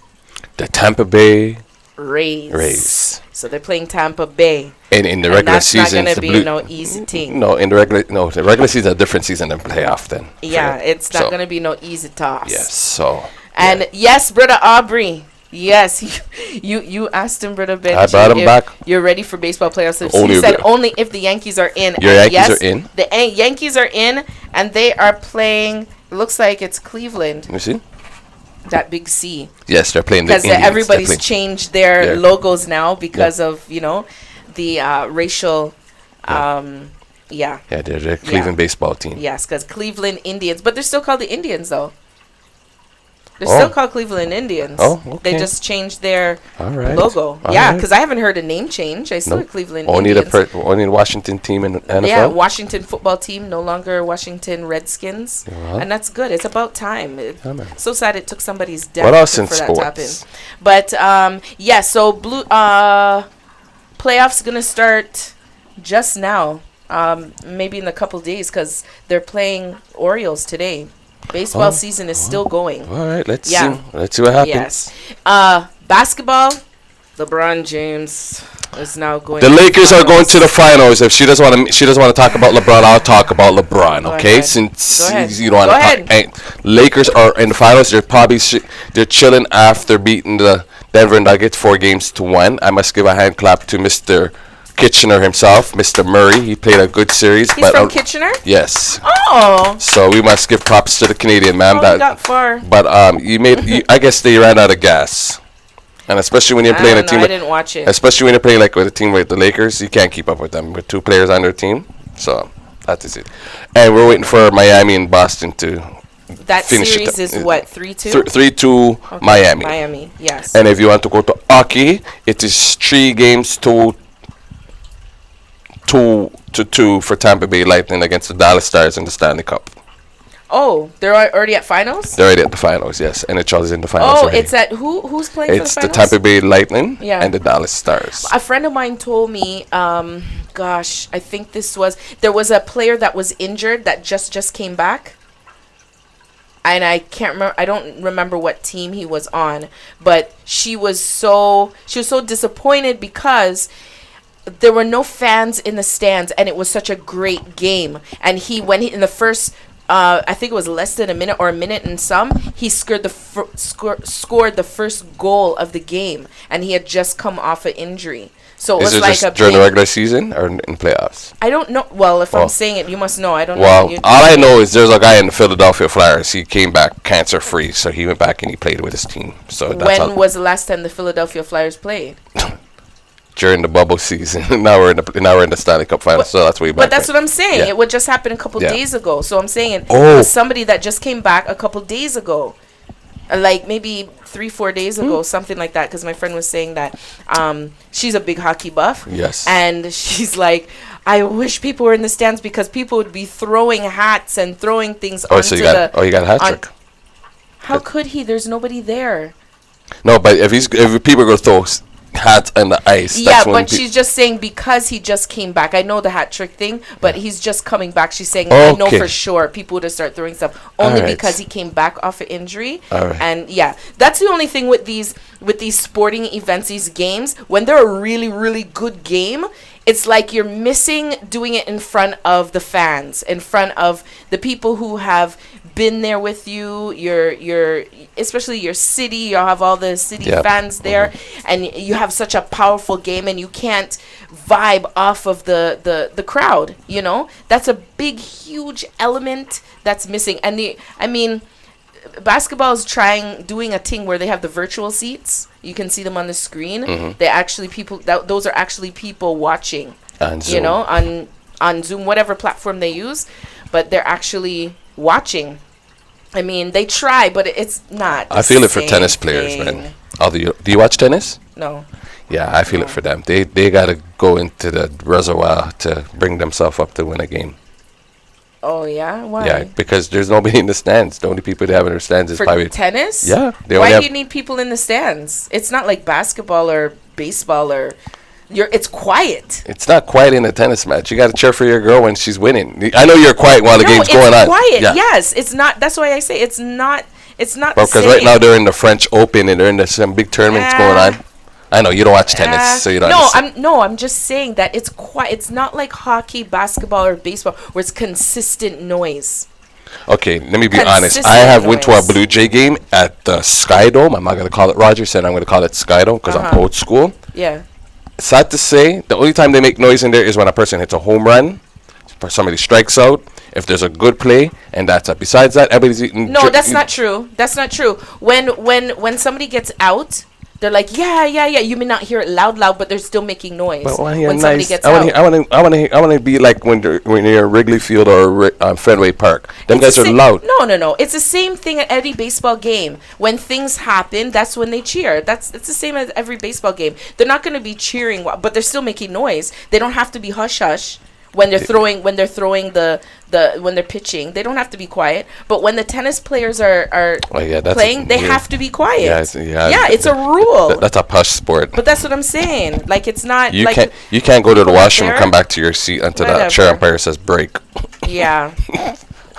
the Tampa Bay Rays. So they're playing Tampa Bay. And in the regular season, that's not going to be no easy thing. No, the regular season is a different season than playoff then. Yeah, it's not going to be no easy task. Yes. So. And yes, Brother Aubrey. Yes, you asked him, Brother Benji. I brought him back. You're ready for baseball playoffs. He said only if the Yankees are in. Your Yankees are in. The Yankees are in, and they are playing. It looks like it's Cleveland. You see? That big C. Yes, they're playing the Indians. Because everybody's changed their logos now because of the racial. Yeah, they're the Cleveland baseball team. Yes, because Cleveland Indians, but they're still called the Indians though. They're still called Cleveland Indians. Oh, okay. They just changed their All logo. Because I haven't heard a name change. I still Cleveland Indians. Only the Washington team in the NFL. Yeah, Washington football team, no longer Washington Redskins. And that's good. It's about time. So sad it took somebody's death for that to happen. But, so playoffs going to start just now. Maybe in a couple days because they're playing Orioles today. Baseball season is still going. All right, let's see. Let's see what happens. Yes. Basketball, LeBron James is now going. The Lakers are going to the finals. If she doesn't want to talk about LeBron, I'll talk about LeBron. Go okay, ahead. Since you don't want to talk. Lakers are in the finals. They're probably they're chilling after beating the Denver Nuggets 4-1. I must give a hand clap to Mr. Kitchener himself, Mr. Murray. He played a good series. He's from Kitchener? Yes. Oh. So we must give props to the Canadian man. He got far. But I guess they ran out of gas. And especially when you're playing a team. I didn't watch it. Especially when you're playing like with a team like the Lakers, you can't keep up with them with 2 players on their team. So that is it. And we're waiting for Miami and Boston to finish series is what, 3-2? 3-2 Miami. Miami, yes. And if you want to go to hockey, it is 3 games to 2 for Tampa Bay Lightning against the Dallas Stars in the Stanley Cup. Oh, they're already at finals? They're already at the finals, yes. NHL is in the finals already. It's at who's playing for the finals? It's the Tampa Bay Lightning and the Dallas Stars. A friend of mine told me, I think there was a player that was injured that just came back. And I can't remember. I don't remember what team he was on, but she was so disappointed because there were no fans in the stands, and it was such a great game. And when in the first, I think it was less than a minute or a minute and some, he scored the first goal of the game, and he had just come off an injury. So it was like just during the regular season or in playoffs? I don't know. Well, if I'm saying it, you must know. I don't know. Well, all I know is there's a guy in the Philadelphia Flyers. He came back cancer-free, so he went back and he played with his team. So when was the last time the Philadelphia Flyers played? During the bubble season. Now we're in the Stanley Cup final, so that's way back. But that's what I'm saying. Yeah. It would just happen a couple days ago. So I'm saying it was somebody that just came back a couple days ago. like maybe 3-4 days ago, something like that, because my friend was saying that she's a big hockey buff. Yes. And she's like, I wish people were in the stands because people would be throwing hats and throwing things onto you got a hat trick. How could he? There's nobody there. No, but if people go throw hats on the ice, Yeah, but she's just saying because he just came back. I know the hat trick thing, but he's just coming back. She's saying, I know for sure people would have started throwing stuff only because he came back off an injury. And yeah, that's the only thing with these sporting events, these games, when they're a really, really good game, it's like you're missing doing it in front of the fans, in front of the people who have been there with you, your especially your city. You have all the city fans there, and you have such a powerful game, and you can't vibe off of the crowd. You know, that's a big, huge element that's missing. And basketball is doing a thing where they have the virtual seats. You can see them on the screen. They actually those are actually people watching. On Zoom. You know, on Zoom, whatever platform they use, but they're actually watching. I mean, they try, but it's not. I feel it for tennis players, man. Do you watch tennis? No. Yeah, I feel it for them. They gotta go into the reservoir to bring themselves up to win a game. Oh yeah, why? Yeah, because there's nobody in the stands. The only people they have in their stands is probably tennis. Yeah. Why do you need people in the stands? It's not like basketball or baseball or. It's quiet. It's not quiet in a tennis match. You got to cheer for your girl when she's winning. I know you're quiet while the game's going on. It's quiet. Yeah. Yes, it's not. That's why I say it's not. It's not. Because right now they're in the French Open and they're in some big tournaments going on. I know you don't watch tennis, so you don't. I'm just saying that it's quiet. It's not like hockey, basketball, or baseball where it's consistent noise. Okay, let me be honest. I went to a Blue Jay game at the Sky Dome. I'm not gonna call it Rogers Center. I'm gonna call it Sky Dome because I'm old school. Yeah. Sad to say, the only time they make noise in there is when a person hits a home run, somebody strikes out, if there's a good play, and that's it. Besides that, everybody's eating. No, that's not true. That's not true. When somebody gets out, they're like, yeah. You may not hear it loud, but they're still making noise. But when somebody gets out, I want to be like when you're at Wrigley Field or Fenway Park. Them guys are loud. No. It's the same thing at any baseball game. When things happen, that's when they cheer. It's the same as every baseball game. They're not going to be cheering, but they're still making noise. They don't have to be hush hush. When they're throwing when they're pitching, they don't have to be quiet. But when the tennis players are playing, they have to be quiet. Yeah, it's a rule. That's a push sport. But that's what I'm saying. Like it's not. You can't go to the washroom and come back to your seat until the chair umpire says break. Yeah.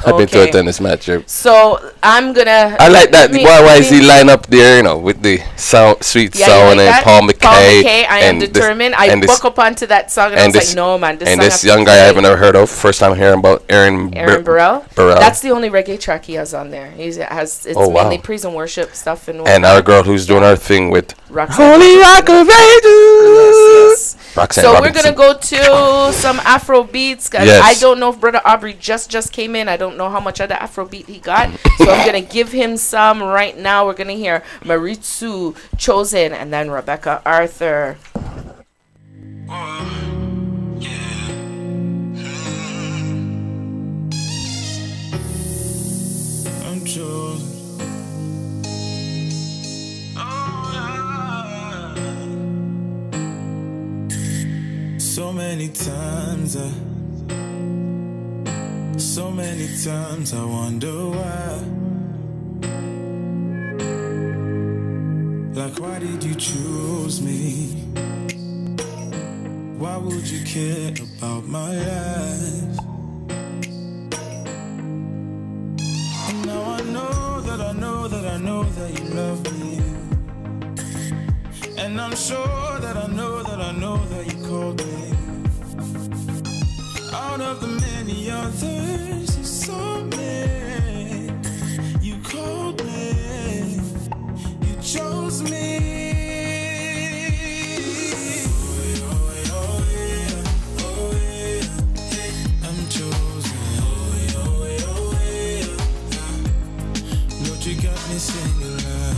I've been to a tennis match. So I'm gonna. I like that. Why is he line up there? You know, with the sweet sound and Paul McKay. I am determined. I buck up onto that song and I was like, no man. This young guy I haven't ever heard of. First time hearing about Aaron Burrell. That's the only reggae track he has on there. It's mainly praise and worship stuff and our girl who's doing her thing with Roxanne. Holy Rock of Ages. Yes. So we're gonna go to some Afrobeats. Yes. I don't know if Brother Aubrey just came in. I don't know how much of the Afrobeat he got. So I'm gonna give him some right now. We're gonna hear Maritsu Chosen and then Rebecca Arthur. I'm chosen. So many times I wonder why. Like, why did you choose me? Why would you care about my life? And now I know that you love me. And I'm sure that I know that you called me. Out of the many others you saw me, you called me, you chose me. I'm chosen. Lord, you got me singing loud.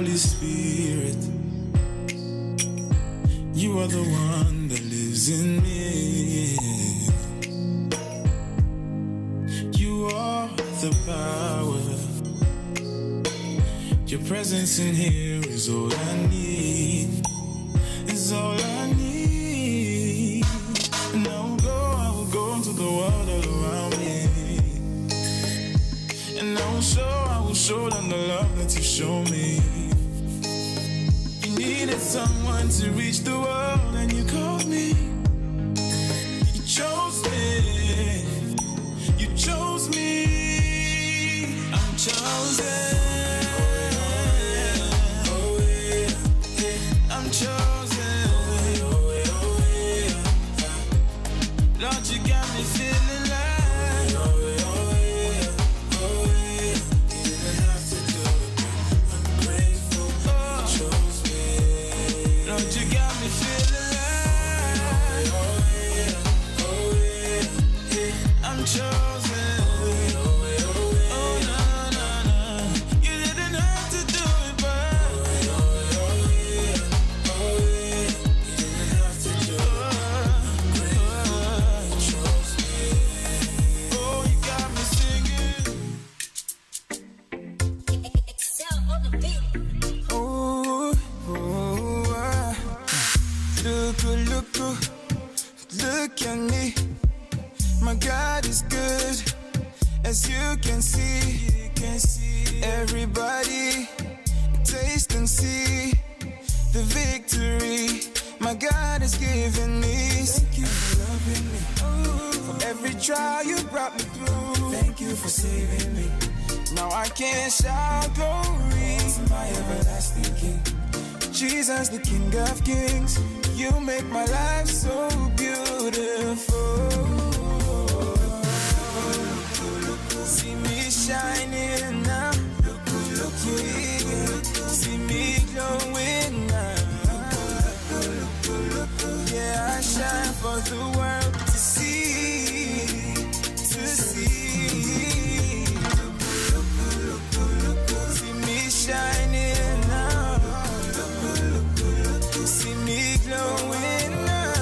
Holy Spirit, you are the one that lives in me. You are the power. Your presence in here is all I need. Is all I need. And I will go into the world all around me. And I will show them the love that you show me. You needed someone to reach the world and you called me. You chose me. You chose me. I'm chosen. I'm chosen. Lord, you got me feeling like chosen. Oh, no, no, no. You didn't have to do it, but you didn't have to do it. Oh, you got me singing. Excel on the beat. Oh, look at me. My God is good, as you can see. Everybody, taste and see the victory my God has given me. Thank you for loving me. For every trial you brought me through. Thank you for saving me. Now I can shout glory to my everlasting King. Jesus, the King of Kings. You make my life so beautiful. See me shining now. Yeah. See me glowing now. Yeah, I shine for the world to see. See me shining now. See me glowing now.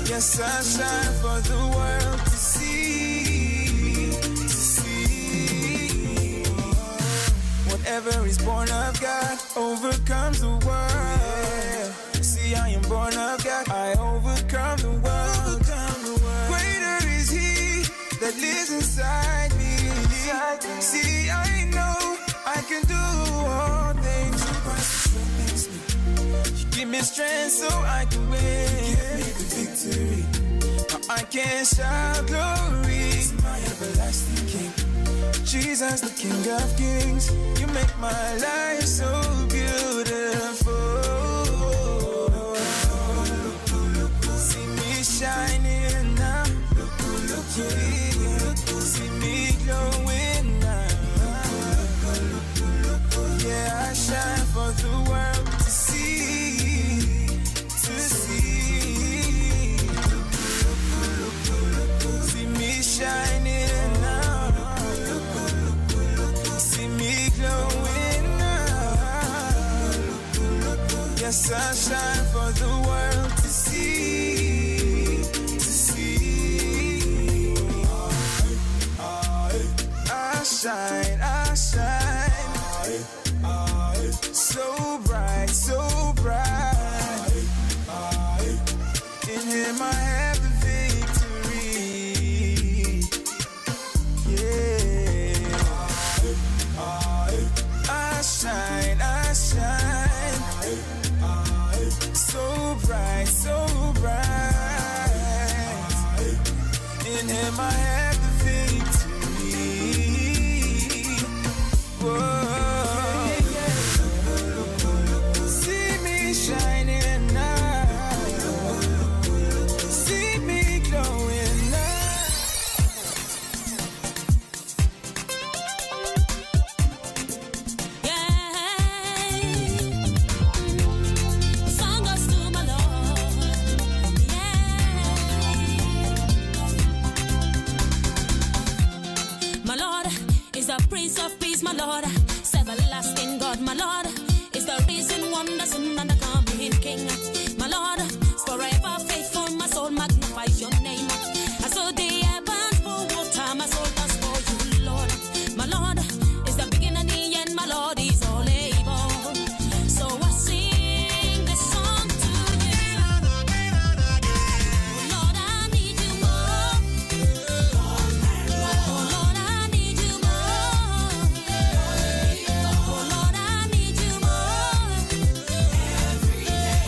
Yes, I shine for the world to see. Whatever is born of God overcomes the world. See, I am born of God. I overcome the world. Greater is He that lives inside me. See, I know I can do all things. You give me strength so I can win. Give me the victory. Now I can shout glory to my everlasting King. Jesus, the King of Kings. You make my life so beautiful. See me shining now. Yeah. See me glowing now. Yeah, I shine for the world to see. See me shining now. See me glowing now. Yes, I shine for the world to see. I shine, so bright, so bright. In Him I have the victory. Yeah. I shine, so bright, so bright. In Him I have the victory. Whoa. See me shining now. See me glowing now. Yeah. Song goes to my Lord. Yeah. My Lord is the Prince of Peace, my Lord. everlasting God, my Lord, is the reason wonder soon and the coming King. My Lord, is forever faithful, my soul magnifies your name. I saw the heavens for water, my soul does for you, Lord. My Lord is the beginning and the end, my Lord is all able. So I sing this song to you. Oh Lord, I need you more. Oh Lord, I need you more. Oh Lord, I need you more.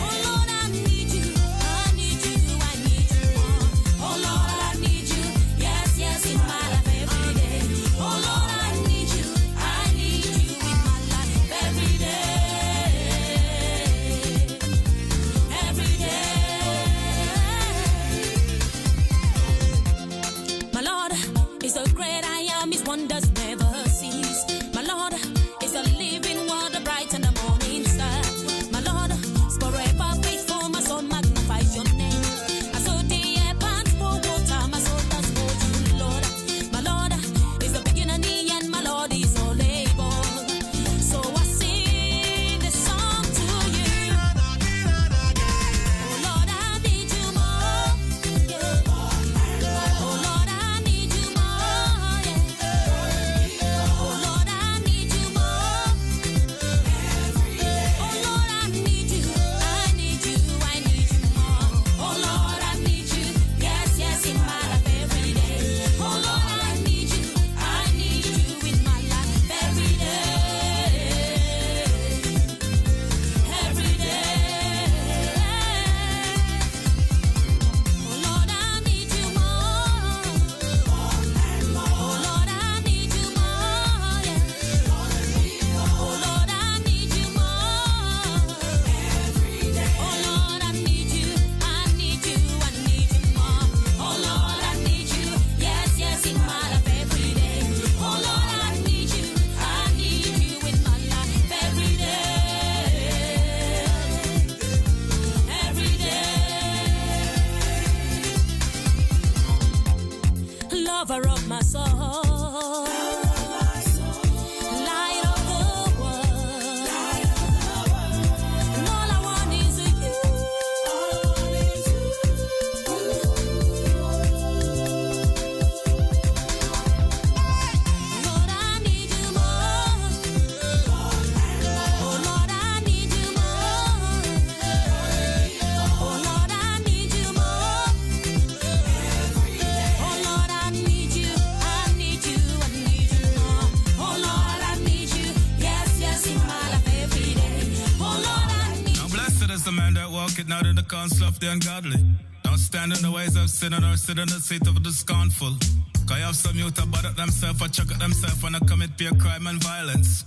Oh Lord, I need you. I need you. I need you more. Oh Lord, I need you. Yes, yes, in my life every day. Oh Lord, I need you. I need you in my life every day. Every day. My Lord is the great I am, his wonders never cease. My Lord is the living water, bright and the morning star. My Lord is forever faithful, my soul magnifies your name. I saw the heavens for water, my soul does for you, Lord. My Lord is the beginning and the end, my Lord is all able. So I sing this song to you. Oh Lord, I need you more. Yeah. Oh Lord, I need you more. Yeah. Oh Lord, I need you more. Oh Lord, I need you. I need you. I need you more. Oh Lord, I need you. Yes, yes, in my life every day. Oh Lord, I need you. I need you in my life every day. Every day. Oh Lord, I need you more. Oh Lord, I need you more. Yeah. Oh Lord, I need you more. Oh Lord, I need you. I need you. I need you more. Oh Lord, I need you. Yes, yes, in my life every day. Oh Lord, I need you. I need you in my life every day. Every day. Lover of my soul. Light of the world. And all I want is you. Lord, I need you more. Oh Lord, I need you more. Oh Lord, I need you more. Oh Lord, I need you. I need you. I need you more. Oh Lord, I need you. Yes, yes, in my life every day. Oh Lord, I need Now blessed is the man that walketh not in the counsel of the ungodly. Don't stand in the ways of sin or sit in the seat of the scornful. Cause you have some youth that bother themselves or chuck at themselves when they commit pure crime and violence.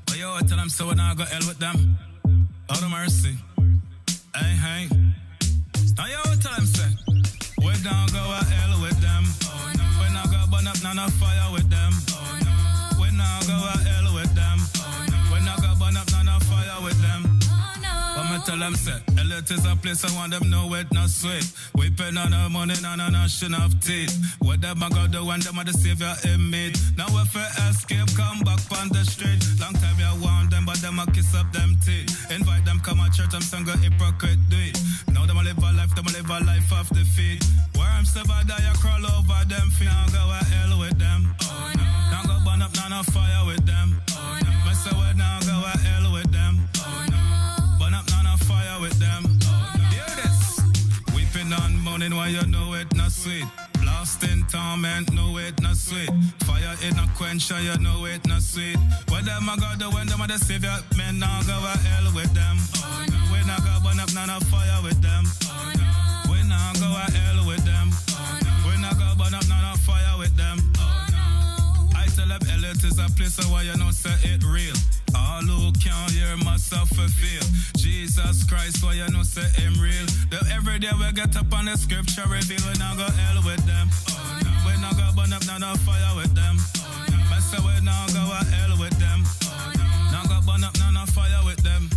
But yo, I tell them so when I go hell with them. Out of mercy. Hey, hey. Now yo, I tell them say, we don't go to hell with them. We not go burn up none of fire with them. We not go to hell with them. We not go burn up none of fire with them. But me tell them say, Elliot is a place I want them know it not sweet. We pay none of money, none of nothing of teeth. What them I go do when them are the savior in meet. Now if I escape, come back on the street. Long time you want them, but them I kiss up them teeth. Invite them come to church, them sing a hypocrite do it. Now them a live a life off the feet. Worms never die, I crawl over them feet. Now go to hell with them. Now go burn up none of fire with them. Me say we now go to hell with them. Burn up none of fire with them. Hear this. Weeping on mourning while you know it not sweet. Lost in torment, know it not sweet. Fire in a quench, you know it not sweet. What them I go do when them are the savior? Men now go to hell with them. We now go burn up none of fire with them. We now go to hell with them. We now go burn up none of fire with them. I tell them Elliot is a place where you know say it real. All who can't hear must suffer feel. Jesus Christ, why you know say him real. The every day we get up on the scripture reveal. We now go hell with them. We now go burn up none of fire with them. I say we now go to hell with them. Now go burn up none of fire with them.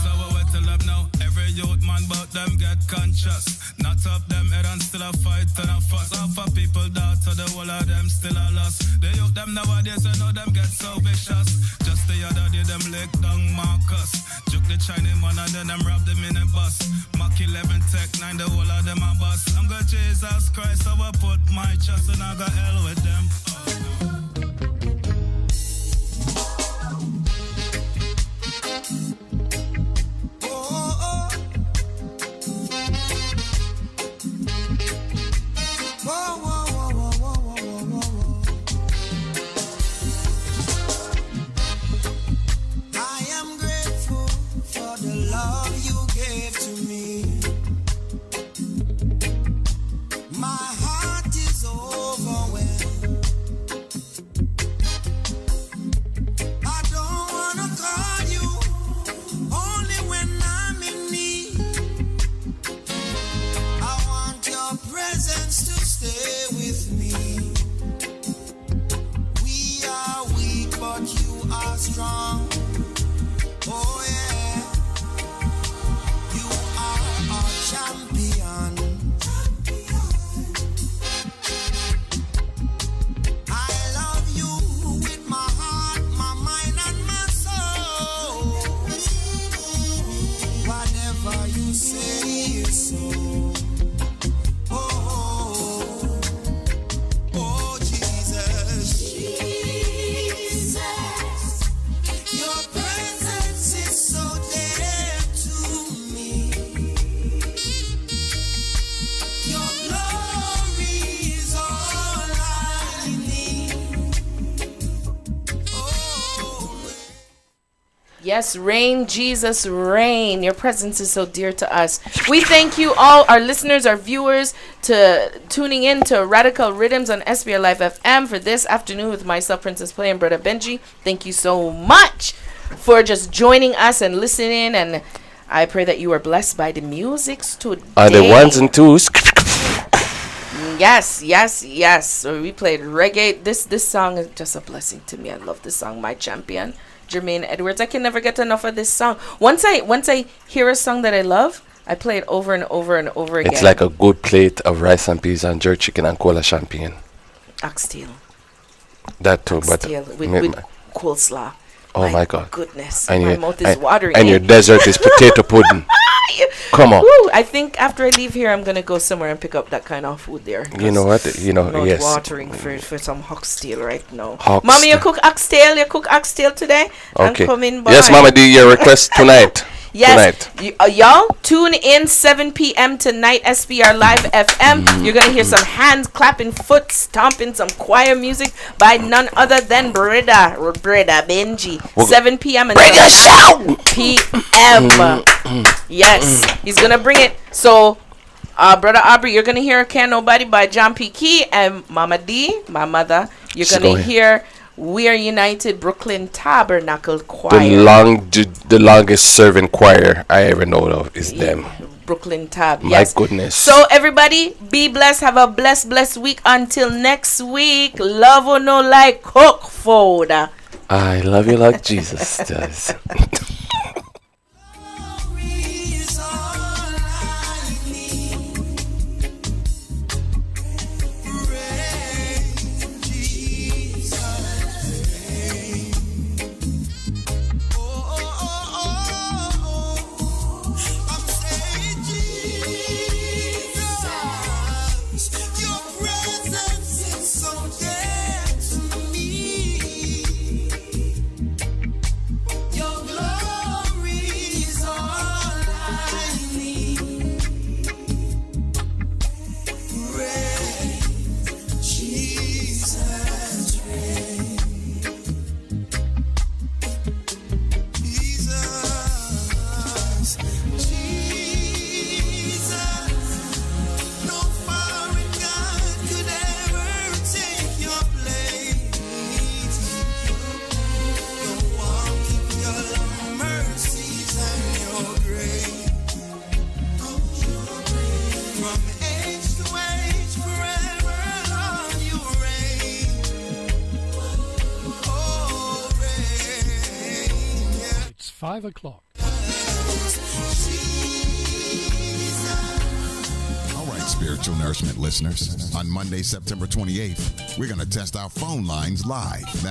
So we tell them now, every youth man but them get conscious. Not up them head and still a fight and a fuss. Half of people doubt, so the whole of them still a loss. They youth them nowadays, I know them get so vicious. Just the other day, them lick down Marcus. Juke the Chinese man and then them rob them in a bus. Mach 11 Tech 9, the whole of them a bus. I'm gonna Jesus Christ, I will put my trust and I got hell with them. I am grateful for the love you gave to me. My heart is overwhelmed. I don't wanna call you only when I'm in need. I want your presence to stay with me. We are weak, but you are strong. Oh yeah, you are our champion. I love you with my heart, my mind, and my soul. Whatever you say is so. Oh, oh, Jesus. Jesus. Your presence is so dear to me. Your glory is all I need. Oh, Yes, reign, Jesus, reign. Your presence is so dear to us. We thank you all, our listeners, our viewers, to tuning in to Radical Riddimz on SPRLIVE FM for this afternoon with myself, Princess Playa, and Brother Benji. Thank you so much for just joining us and listening, and I pray that you are blessed by the musics today. On the ones and twos. Yes, yes, yes. So we played reggae. This song is just a blessing to me. I love this song, My Champion, Jermaine Edwards. I can never get enough of this song. Once I hear a song that I love, I play it over and over and over again. It's like a good plate of rice and peas and jerk chicken and cola champagne. Oxtail. That too, but Oxtail with coleslaw. oh my God! Goodness, And my your- mouth is watering. And your dessert is potato pudding. Come on. Woo, I think after I leave here, I'm gonna go somewhere and pick up that kind of food there. You know what? You know, Not yes. watering for some oxtail right now. Oxtail. Mommy, you cook oxtail? You cook oxtail today? Okay. I'm coming by. Yes, Mama D, your request tonight. Yes, Tonight. y'all tune in 7 p.m. tonight, SPRLIVE FM. You're gonna hear some hands clapping, foot stomping, some choir music by none other than Brotha Benji. 7 p.m. and Bring a show! p.m. Yes, he's gonna bring it. So, Brother Aubrey, you're gonna hear "Can't Nobody" by John P. Key, and Mama D, my mother, you're gonna hear "We Are United" Brooklyn Tabernacle Choir. The longest serving choir I ever know of is them. Brooklyn Tab. My Yes. goodness. So everybody, be blessed. Have a blessed week. Until next week. Love or no like cook food. I love you like Jesus does. It's 5 o'clock. Jesus. spiritual nourishment listeners. On Monday, September 28th, we're going to test our phone lines live. That's